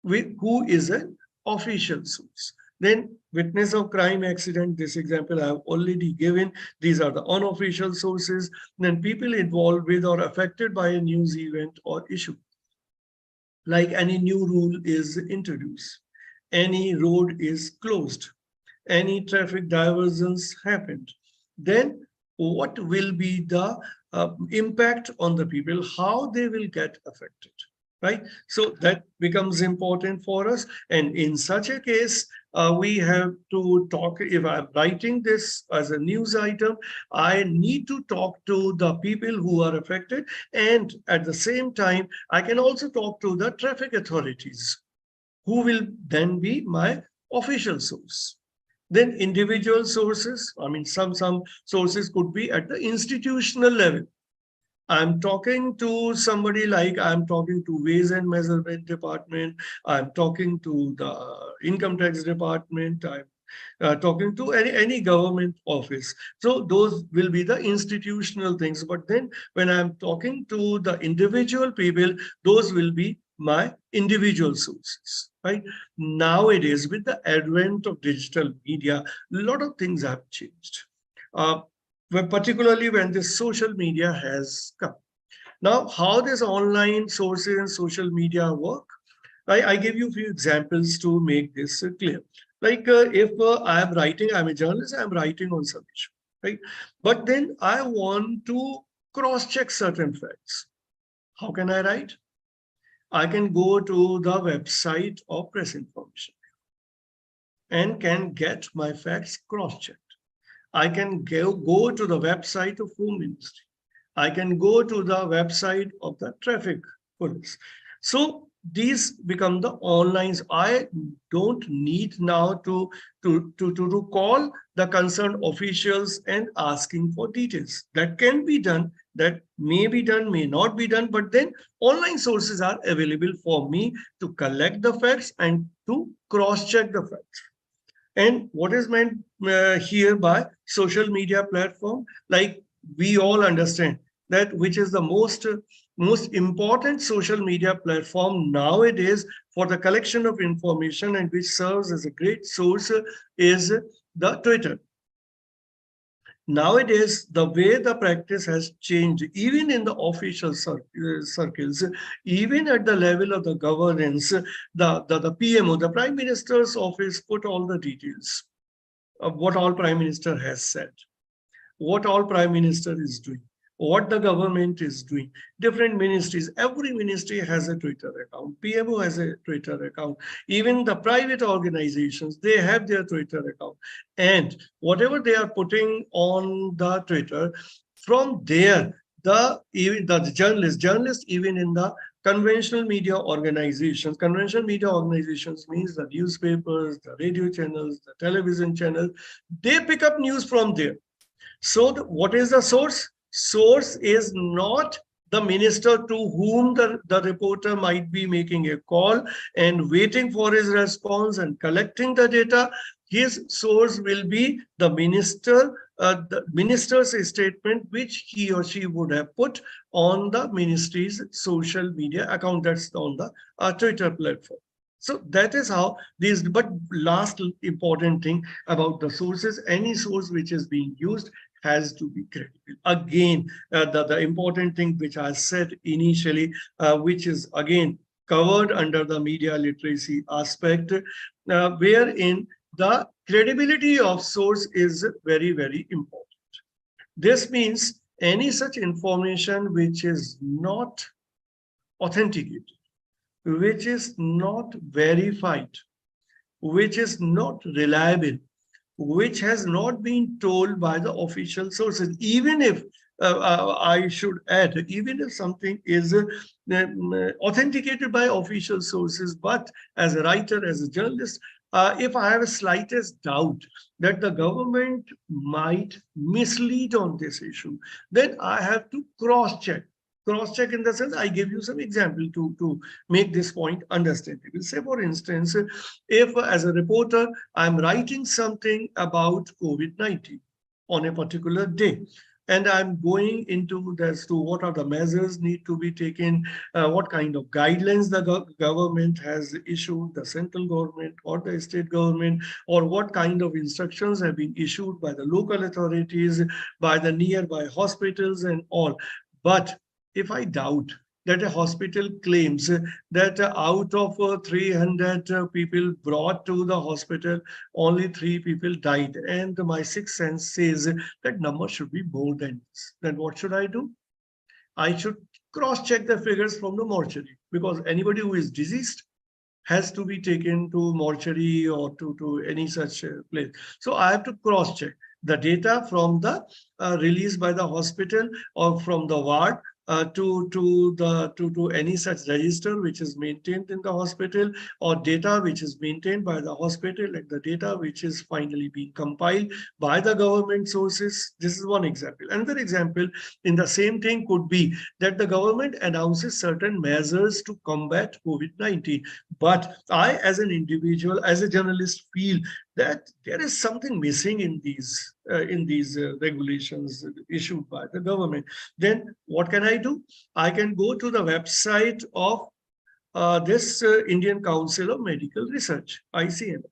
who is an official source. Then witness of crime, accident, this example I have already given. These are the unofficial sources. Then people involved with or affected by a news event or issue. Like any new rule is introduced, any road is closed, any traffic diversions happened. Then what will be the impact on the people, how they will get affected. right? So that becomes important for us. And in such a case, we have to talk. If I'm writing this as a news item, I need to talk to the people who are affected. And at the same time, I can also talk to the traffic authorities, who will then be my official source. Then individual sources, I mean, some sources could be at the institutional level. I'm talking to somebody like I'm talking to Ways and Measurement Department. I'm talking to the Income Tax Department. I'm talking to any government office. So those will be the institutional things. But then when I'm talking to the individual people, those will be my individual sources, right? Nowadays, with the advent of digital media, a lot of things have changed. Uh, Particularly when this social media has come. Now, how this online sources and social media work, I give you a few examples to make this clear. Like if I'm writing, I'm a journalist, I'm writing on some issue, right? But then I want to cross-check certain facts. How can I write? I can go to the website of Press Information and can get my facts cross-checked. I can go to the website of Home Ministry. I can go to the website of the traffic police. So these become the online. I don't need now to call the concerned officials and asking for details. That can be done, that may be done, may not be done, but then online sources are available for me to collect the facts and to cross-check the facts. And what is meant here by social media platform? Like we all understand that which is the most important social media platform nowadays for the collection of information and which serves as a great source is the Twitter. Nowadays, the way the practice has changed, even in the official circles, even at the level of the governance, the PMO, the Prime Minister's office, put all the details of what all Prime Minister has said, what all Prime Minister is doing, what the government is doing. Different ministries, every ministry has a Twitter account. PMO has a Twitter account. Even the private organizations, they have their Twitter account. And whatever they are putting on the Twitter, from there, even the journalists, even in the conventional media organizations means the newspapers, the radio channels, the television channels, they pick up news from there. So what is the source? Source is not the minister to whom the reporter might be making a call and waiting for his response and collecting the data. His source will be the minister's statement, which he or she would have put on the ministry's social media account, that's on the Twitter platform. So that is how these, but last important thing about the sources, any source which is being used has to be credible. Again, the important thing which I said initially, which is again covered under the media literacy aspect, wherein the credibility of source is very, very important. This means any such information which is not authenticated, which is not verified, which is not reliable, which has not been told by the official sources. Even if I should add, even if something is authenticated by official sources, but as a writer, as a journalist, if I have a slightest doubt that the government might mislead on this issue, then I have to cross-check. Cross-check in the sense, I give you some example to make this point understandable. Say, for instance, if as a reporter, I'm writing something about COVID-19 on a particular day, and I'm going into as to what are the measures need to be taken, what kind of guidelines the government has issued, the central government or the state government, or what kind of instructions have been issued by the local authorities, by the nearby hospitals and all. But if I doubt that a hospital claims that out of 300 people brought to the hospital, only 3 people died, and my sixth sense says that number should be more than this, then what should I do? I should cross-check the figures from the mortuary, because anybody who is deceased has to be taken to mortuary or to any such place. So I have to cross-check the data from the release by the hospital or from the ward to any such register which is maintained in the hospital, or data which is maintained by the hospital, like the data which is finally being compiled by the government sources. This is one example. Another example in the same thing could be that the government announces certain measures to combat COVID-19. But I, as an individual, as a journalist, feel that there is something missing in these regulations issued by the government. Then what can I do? I can go to the website of this Indian Council of Medical Research, ICM.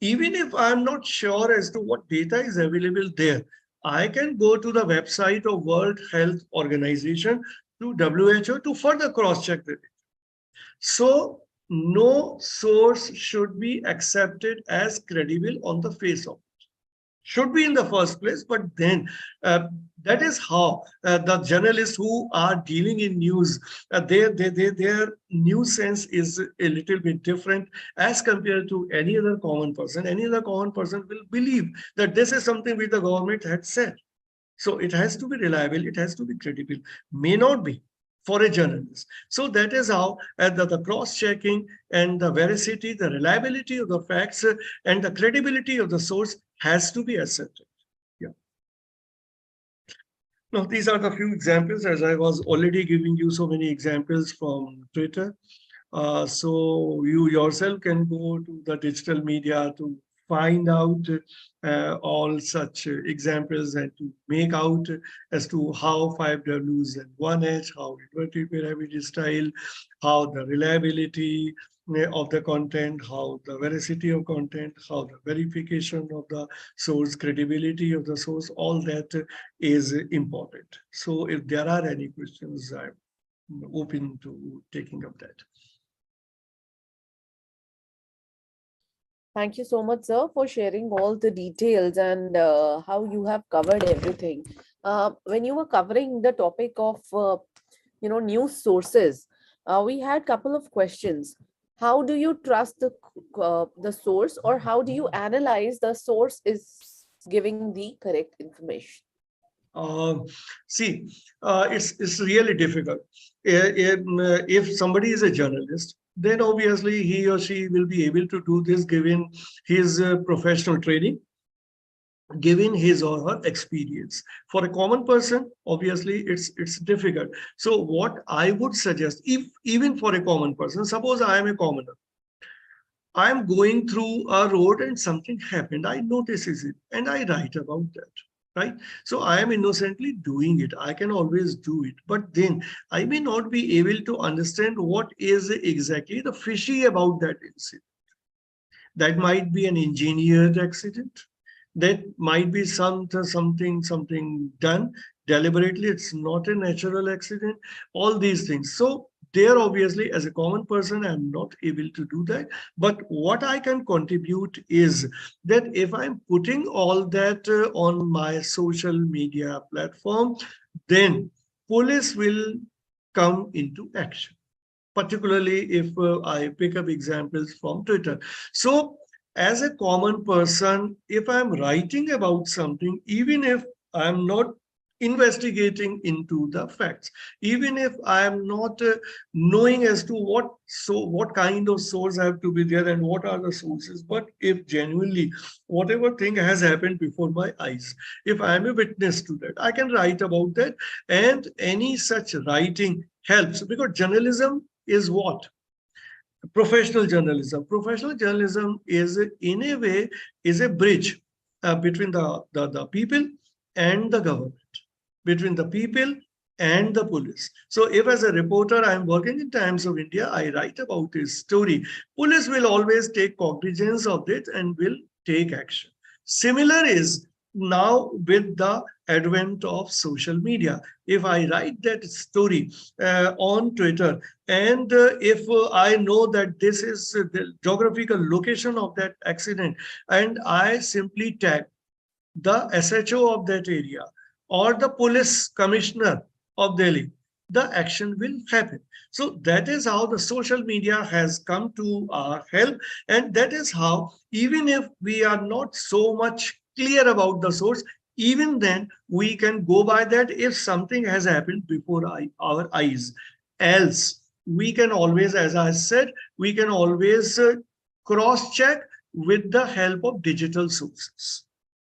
Even if I'm not sure as to what data is available there, I can go to the website of World Health Organization, to WHO, to further cross-check the data. So no source should be accepted as credible on the face of it. Should be in the first place, but then that is how the journalists who are dealing in news, their news sense is a little bit different as compared to any other common person. Any other common person will believe that this is something which the government had said. So it has to be reliable, it has to be credible, may not be for a journalist. So that is how the cross-checking and the veracity, the reliability of the facts and the credibility of the source has to be accepted. Yeah. Now, these are the few examples, as I was already giving you so many examples from Twitter. So you yourself can go to the digital media to find out all such examples and to make out as to how 5Ws and 1H, how inverted pyramid style, how the reliability of the content, how the veracity of content, how the verification of the source, credibility of the source, all that is important. So if there are any questions, I'm open to taking up that. Thank you so much, sir, for sharing all the details and how you have covered everything. When you were covering the topic of, news sources, we had couple of questions. How do you trust the source, or how do you analyze the source is giving the correct information? Uh, See, it's really difficult. If somebody is a journalist, then obviously he or she will be able to do this given his professional training, given his or her experience. For a common person, obviously it's difficult. So what I would suggest, if even for a common person, suppose I am a commoner, I'm going through a road and something happened. I notices it and I write about that. Right. So I am innocently doing it. I can always do it. But then I may not be able to understand what is exactly the fishy about that incident. That might be an engineered accident. That might be something done deliberately. It's not a natural accident. All these things. So there, obviously, as a common person, I'm not able to do that. But what I can contribute is that if I'm putting all that on my social media platform, then police will come into action, particularly if I pick up examples from Twitter. So as a common person, if I'm writing about something, even if I'm not investigating into the facts, even if I am not knowing as to what kind of source have to be there and what are the sources, but if genuinely whatever thing has happened before my eyes, if I am a witness to that, I can write about that. And any such writing helps, because journalism is what? Professional journalism. Professional journalism is, in a way, is a bridge between the people and the government, between the people and the police. So if as a reporter I'm working in Times of India, I write about a story, police will always take cognizance of it and will take action. Similar is now with the advent of social media. If I write that story on Twitter, and if I know that this is the geographical location of that accident, and I simply tag the SHO of that area or the police commissioner of Delhi, the action will happen. So that is how the social media has come to our help. And that is how, even if we are not so much clear about the source, even then we can go by that if something has happened before our eyes. Else, we can always, as I said, we can always cross check with the help of digital sources,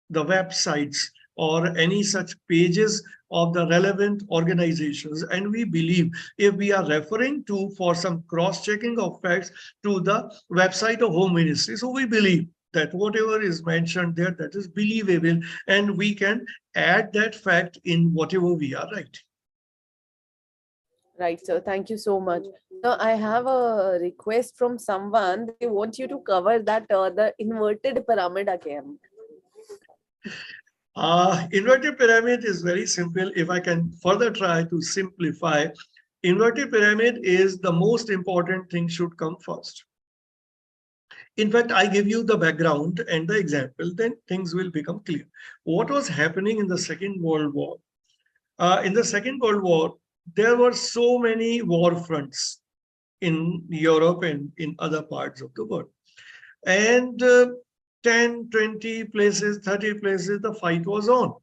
the websites or any such pages of the relevant organizations. And we believe if we are referring to for some cross-checking of facts to the website of Home Ministry, so we believe that whatever is mentioned there, that is believable, and we can add that fact in whatever we are writing. Right, sir. Thank you so much. Now, I have a request from someone. They want you to cover that the inverted pyramid again. Inverted pyramid is very simple. If I can further try to simplify, inverted pyramid is the most important thing should come first. In fact, I give you the background and the example, then things will become clear. What was happening in the Second World War? In the Second World War, there were so many war fronts in Europe and in other parts of the world. And 10, 20 places, 30 places, the fight was on.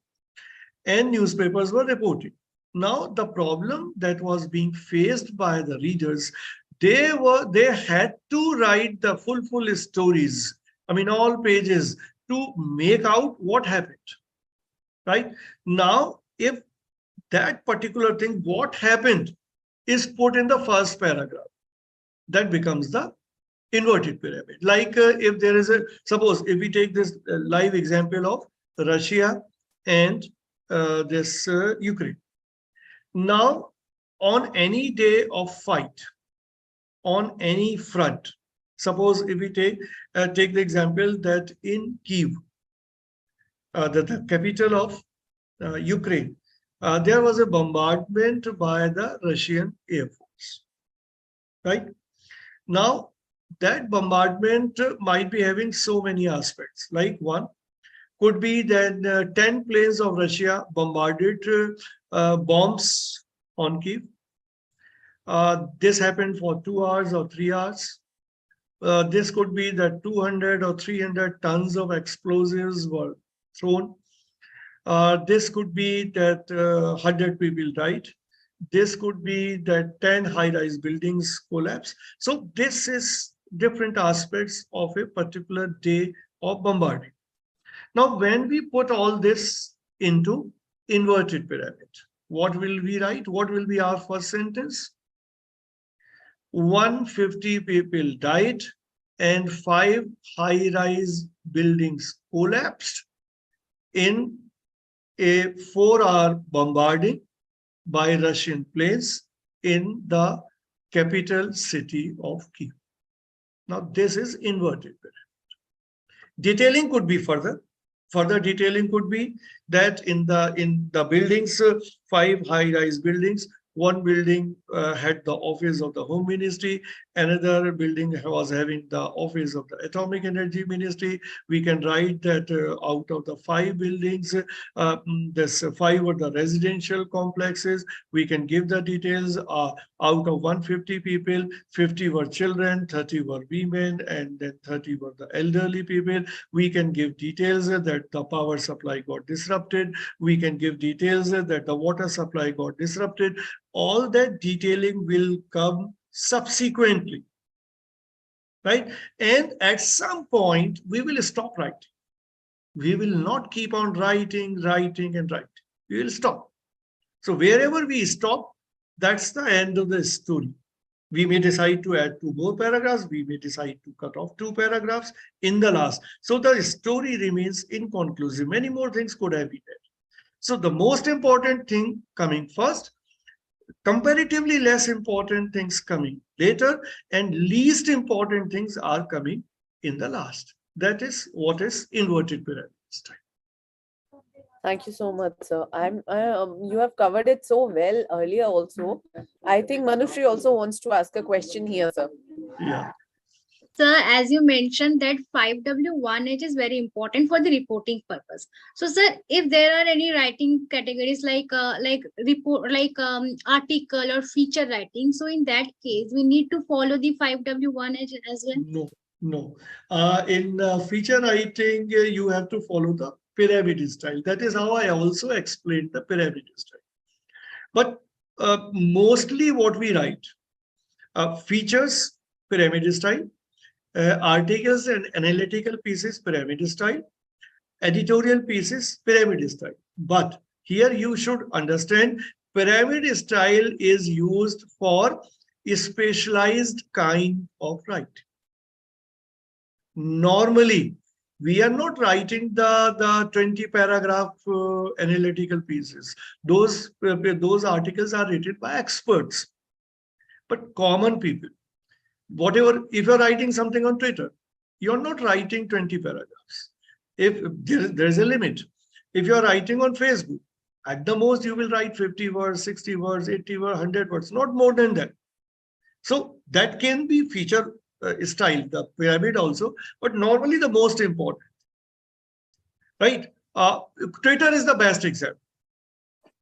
And newspapers were reporting. Now, the problem that was being faced by the readers, they had to write the full stories. I mean, all pages to make out what happened. Right now, if that particular thing, what happened, is put in the first paragraph, that becomes the inverted pyramid. Like if there is a, suppose if we take this live example of Russia and this Ukraine. Now, on any day of fight, on any front, suppose if we take the example that in Kyiv, the capital of Ukraine, there was a bombardment by the Russian Air Force, right? Now, that bombardment might be having so many aspects. Like one could be that 10 planes of Russia bombarded bombs on Kyiv. This happened for 2 hours or 3 hours. This could be that 200 or 300 tons of explosives were thrown. This could be that 100 people died. This could be that 10 high-rise buildings collapse. So this is different aspects of a particular day of bombarding. Now, when we put all this into inverted pyramid, what will we write? What will be our first sentence? 150 people died and 5 high-rise buildings collapsed in a 4-hour bombarding by Russian planes in the capital city of Kyiv. Now, this is inverted pyramid. Detailing could be further. Further detailing could be that in the buildings, 5 high-rise buildings, one building had the office of the Home Ministry, another building was having the office of the Atomic Energy Ministry. We can write that out of the 5 buildings, this 5 were the residential complexes. We can give the details. Out of 150 people, 50 were children, 30 were women, and then 30 were the elderly people. We can give details that the power supply got disrupted. We can give details that the water supply got disrupted. All that detailing will come subsequently, right? And at some point, we will stop writing. We will not keep on writing. We will stop. So wherever we stop, that's the end of the story. We may decide to add 2 more paragraphs. We may decide to cut off 2 paragraphs in the last. So the story remains inconclusive. Many more things could have been added. So the most important thing coming first, comparatively less important things coming later, and least important things are coming in the last. That is what is inverted pyramid style. Thank you so much, sir. You have covered it so well earlier also. I think Manushree also wants to ask a question here, sir. Yeah. Sir, as you mentioned that 5W1H is very important for the reporting purpose. So, sir, if there are any writing categories like report, article or feature writing, so in that case, we need to follow the 5W1H as well. No, no. In feature writing, you have to follow the pyramid style. That is how I also explained the pyramid style. But mostly what we write, features, pyramid style, articles and analytical pieces, pyramid style, editorial pieces, pyramid style. But here you should understand pyramid style is used for a specialized kind of writing. Normally, we are not writing the 20 paragraph analytical pieces. Those articles are written by experts. But common people, whatever, if you're writing something on Twitter, you're not writing 20 paragraphs. If there's a limit. If you're writing on Facebook, at the most you will write 50 words, 60 words, 80 words, 100 words, not more than that. So that can be feature style, the pyramid also, but normally the most important, right? Twitter is the best example.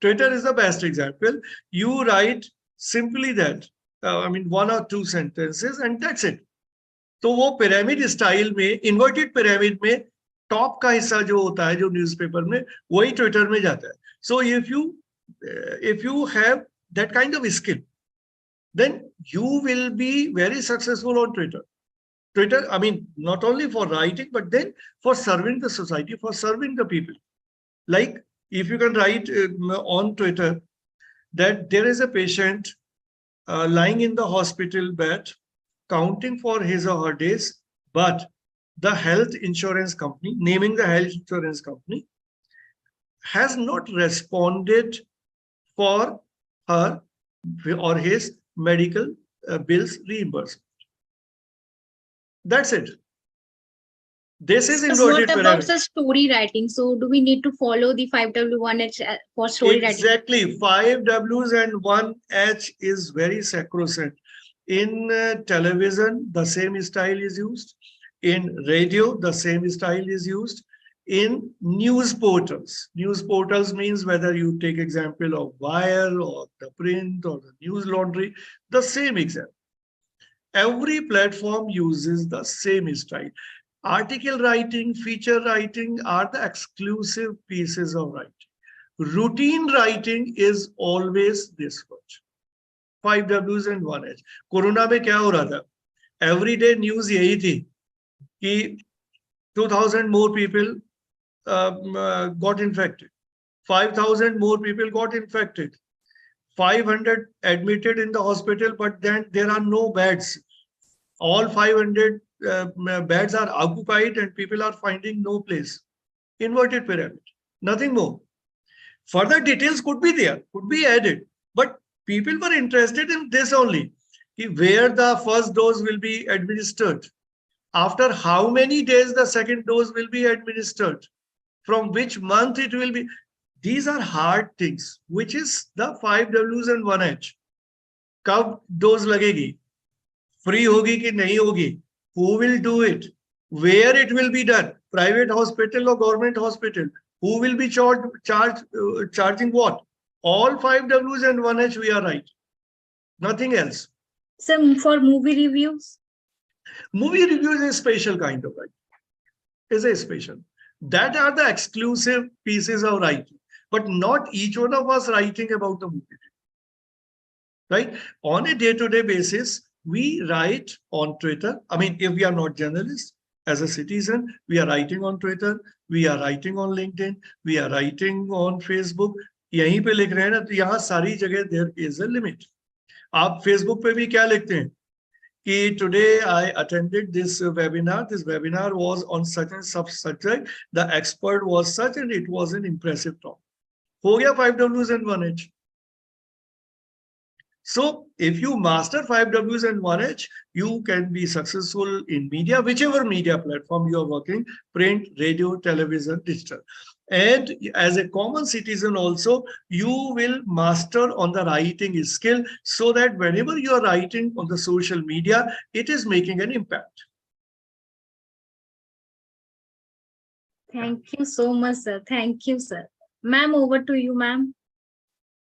Twitter is the best example. You write simply that, one or two sentences and that's it. तो वो pyramid style में, inverted pyramid में top का हिस्सा जो होता है जो न्यूज़पेपर में, वही ट्विटर में जाता है. So if you have that kind of skill, then you will be very successful on Twitter. Twitter, not only for writing, but then for serving the society, for serving the people. Like if you can write on Twitter that there is a patient lying in the hospital bed, counting for his or her days, but the health insurance company, naming the health insurance company, has not responded for her or his medical bills reimbursement. That's it. This is inverted pyramid. What about the story writing? So do we need to follow the 5W1H for story writing? Exactly. 5 Ws and 1 H is very sacrosanct. In television, the same style is used. In radio, the same style is used. In news portals means whether you take example of Wire or the print or the news laundry, the same example. Every platform uses the same style. Article writing, feature writing are the exclusive pieces of writing. Routine writing is always this much. 5 Ws and 1 H. Corona में क्या हो रहा था? Everyday news यही थी कि 2,000 more people got infected. 5,000 more people got infected. 500 admitted in the hospital, but then there are no beds. All 500 beds are occupied and people are finding no place. Inverted pyramid, nothing more. Further details could be there, could be added, but people were interested in this only, where the first dose will be administered, after how many days the second dose will be administered, from which month it will be. These are hard things, which is the 5 Ws and 1 H. कब dose लगेगी? Free होगी कि नहीं होगी? Who will do it? Where it will be done? Private hospital or government hospital? Who will be charging what? All 5 Ws and 1 H we are right. Nothing else. So for movie reviews? Movie reviews is a special kind of writing. Is a special. That are the exclusive pieces of writing. But not each one of us writing about the movie. Right? On a day-to-day basis, we write on Twitter. If we are not journalists, as a citizen, we are writing on Twitter, we are writing on LinkedIn, we are writing on Facebook. यहीं पे लिख रहे हैं ना, तो यहाँ सारी जगह there is a limit. आप Facebook पे भी क्या लिखते हैं कि today I attended this webinar. This webinar was on such and such subject. The expert was such and it was an impressive talk. हो गया 5 Ws and 1 H. So if you master 5 Ws and 1 H, you can be successful in media, whichever media platform you are working, print, radio, television, digital. And as a common citizen also, you will master on the writing skill so that whenever you are writing on the social media, it is making an impact. Thank you so much, sir. Thank you, sir. Ma'am, over to you, ma'am.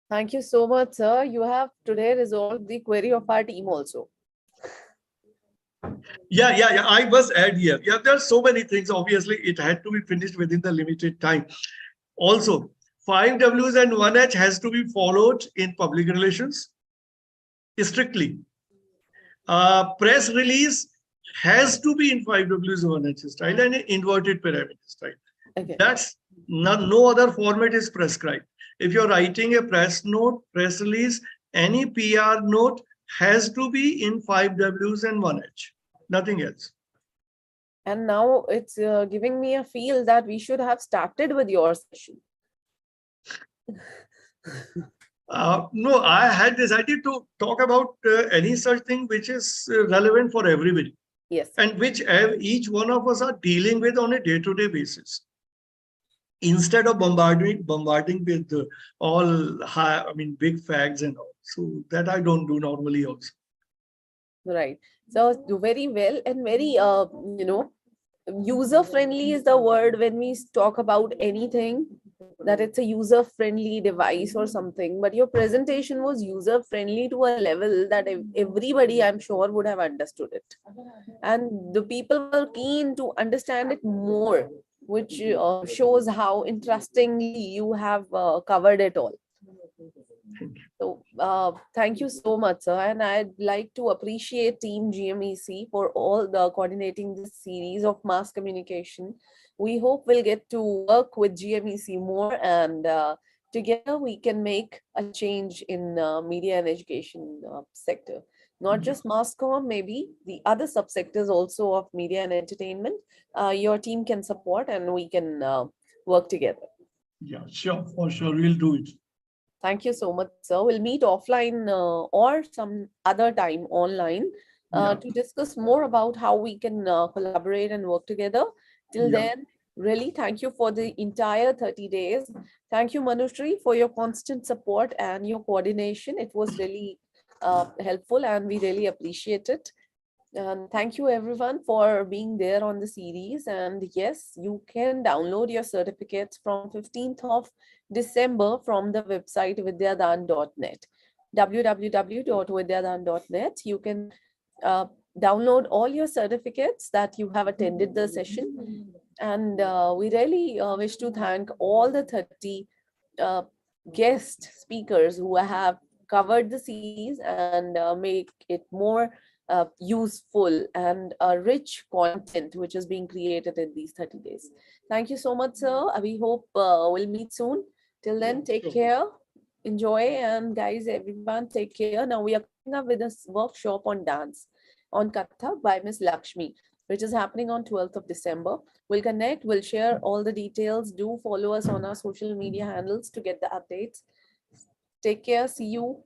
Thank you so much, sir. You have today resolved the query of our team also. Yeah. I must add here. Yeah, there are so many things. Obviously, it had to be finished within the limited time. Also, 5Ws and 1H has to be followed in public relations strictly. Press release has to be in 5Ws and 1H style and in inverted pyramid style. Okay. That's no other format is prescribed. If you're writing a press note, press release, any PR note has to be in 5Ws and 1H, nothing else. And now it's giving me a feel that we should have started with your session. No, I had decided to talk about any such thing which is relevant for everybody Yes. and which each one of us are dealing with on a day-to-day basis. Instead of bombarding with all high, big facts and all. So that I don't do normally also. Right. So very well and very user friendly is the word when we talk about anything, that it's a user friendly device or something, but your presentation was user friendly to a level that everybody, I'm sure, would have understood it, and the people were keen to understand it more, which shows how interestingly you have covered it all. So thank you so much, sir. And I'd like to appreciate Team GMEC for all the coordinating this series of mass communication. We hope we'll get to work with GMEC more, and together we can make a change in media and education sector. Not just mass comm, maybe the other subsectors also of media and entertainment. Your team can support, and we can work together. Yeah, sure, for sure, we'll do it. Thank you so much, sir. We'll meet offline or some other time online to discuss more about how we can collaborate and work together. Till Yeah. then, really thank you for the entire 30 days. Thank you, Manushree, for your constant support and your coordination. It was really helpful and we really appreciate it. And thank you everyone for being there on the series. And yes, you can download your certificates from 15th of December from the website vidyadan.net, www.vidyadan.net. You can download all your certificates that you have attended the session. And we really wish to thank all the 30 uh, guest speakers who have covered the series and make it more useful and rich content which is being created in these 30 days. Thank you so much, sir. We hope we'll meet soon. Till then, take care, enjoy, and guys, everyone, take care. Now we are coming up with a workshop on dance on Kathak by Miss Lakshmi, which is happening on 12th of December. We'll connect, we'll share all the details. Do follow us on our social media handles to get the updates. Take care. See you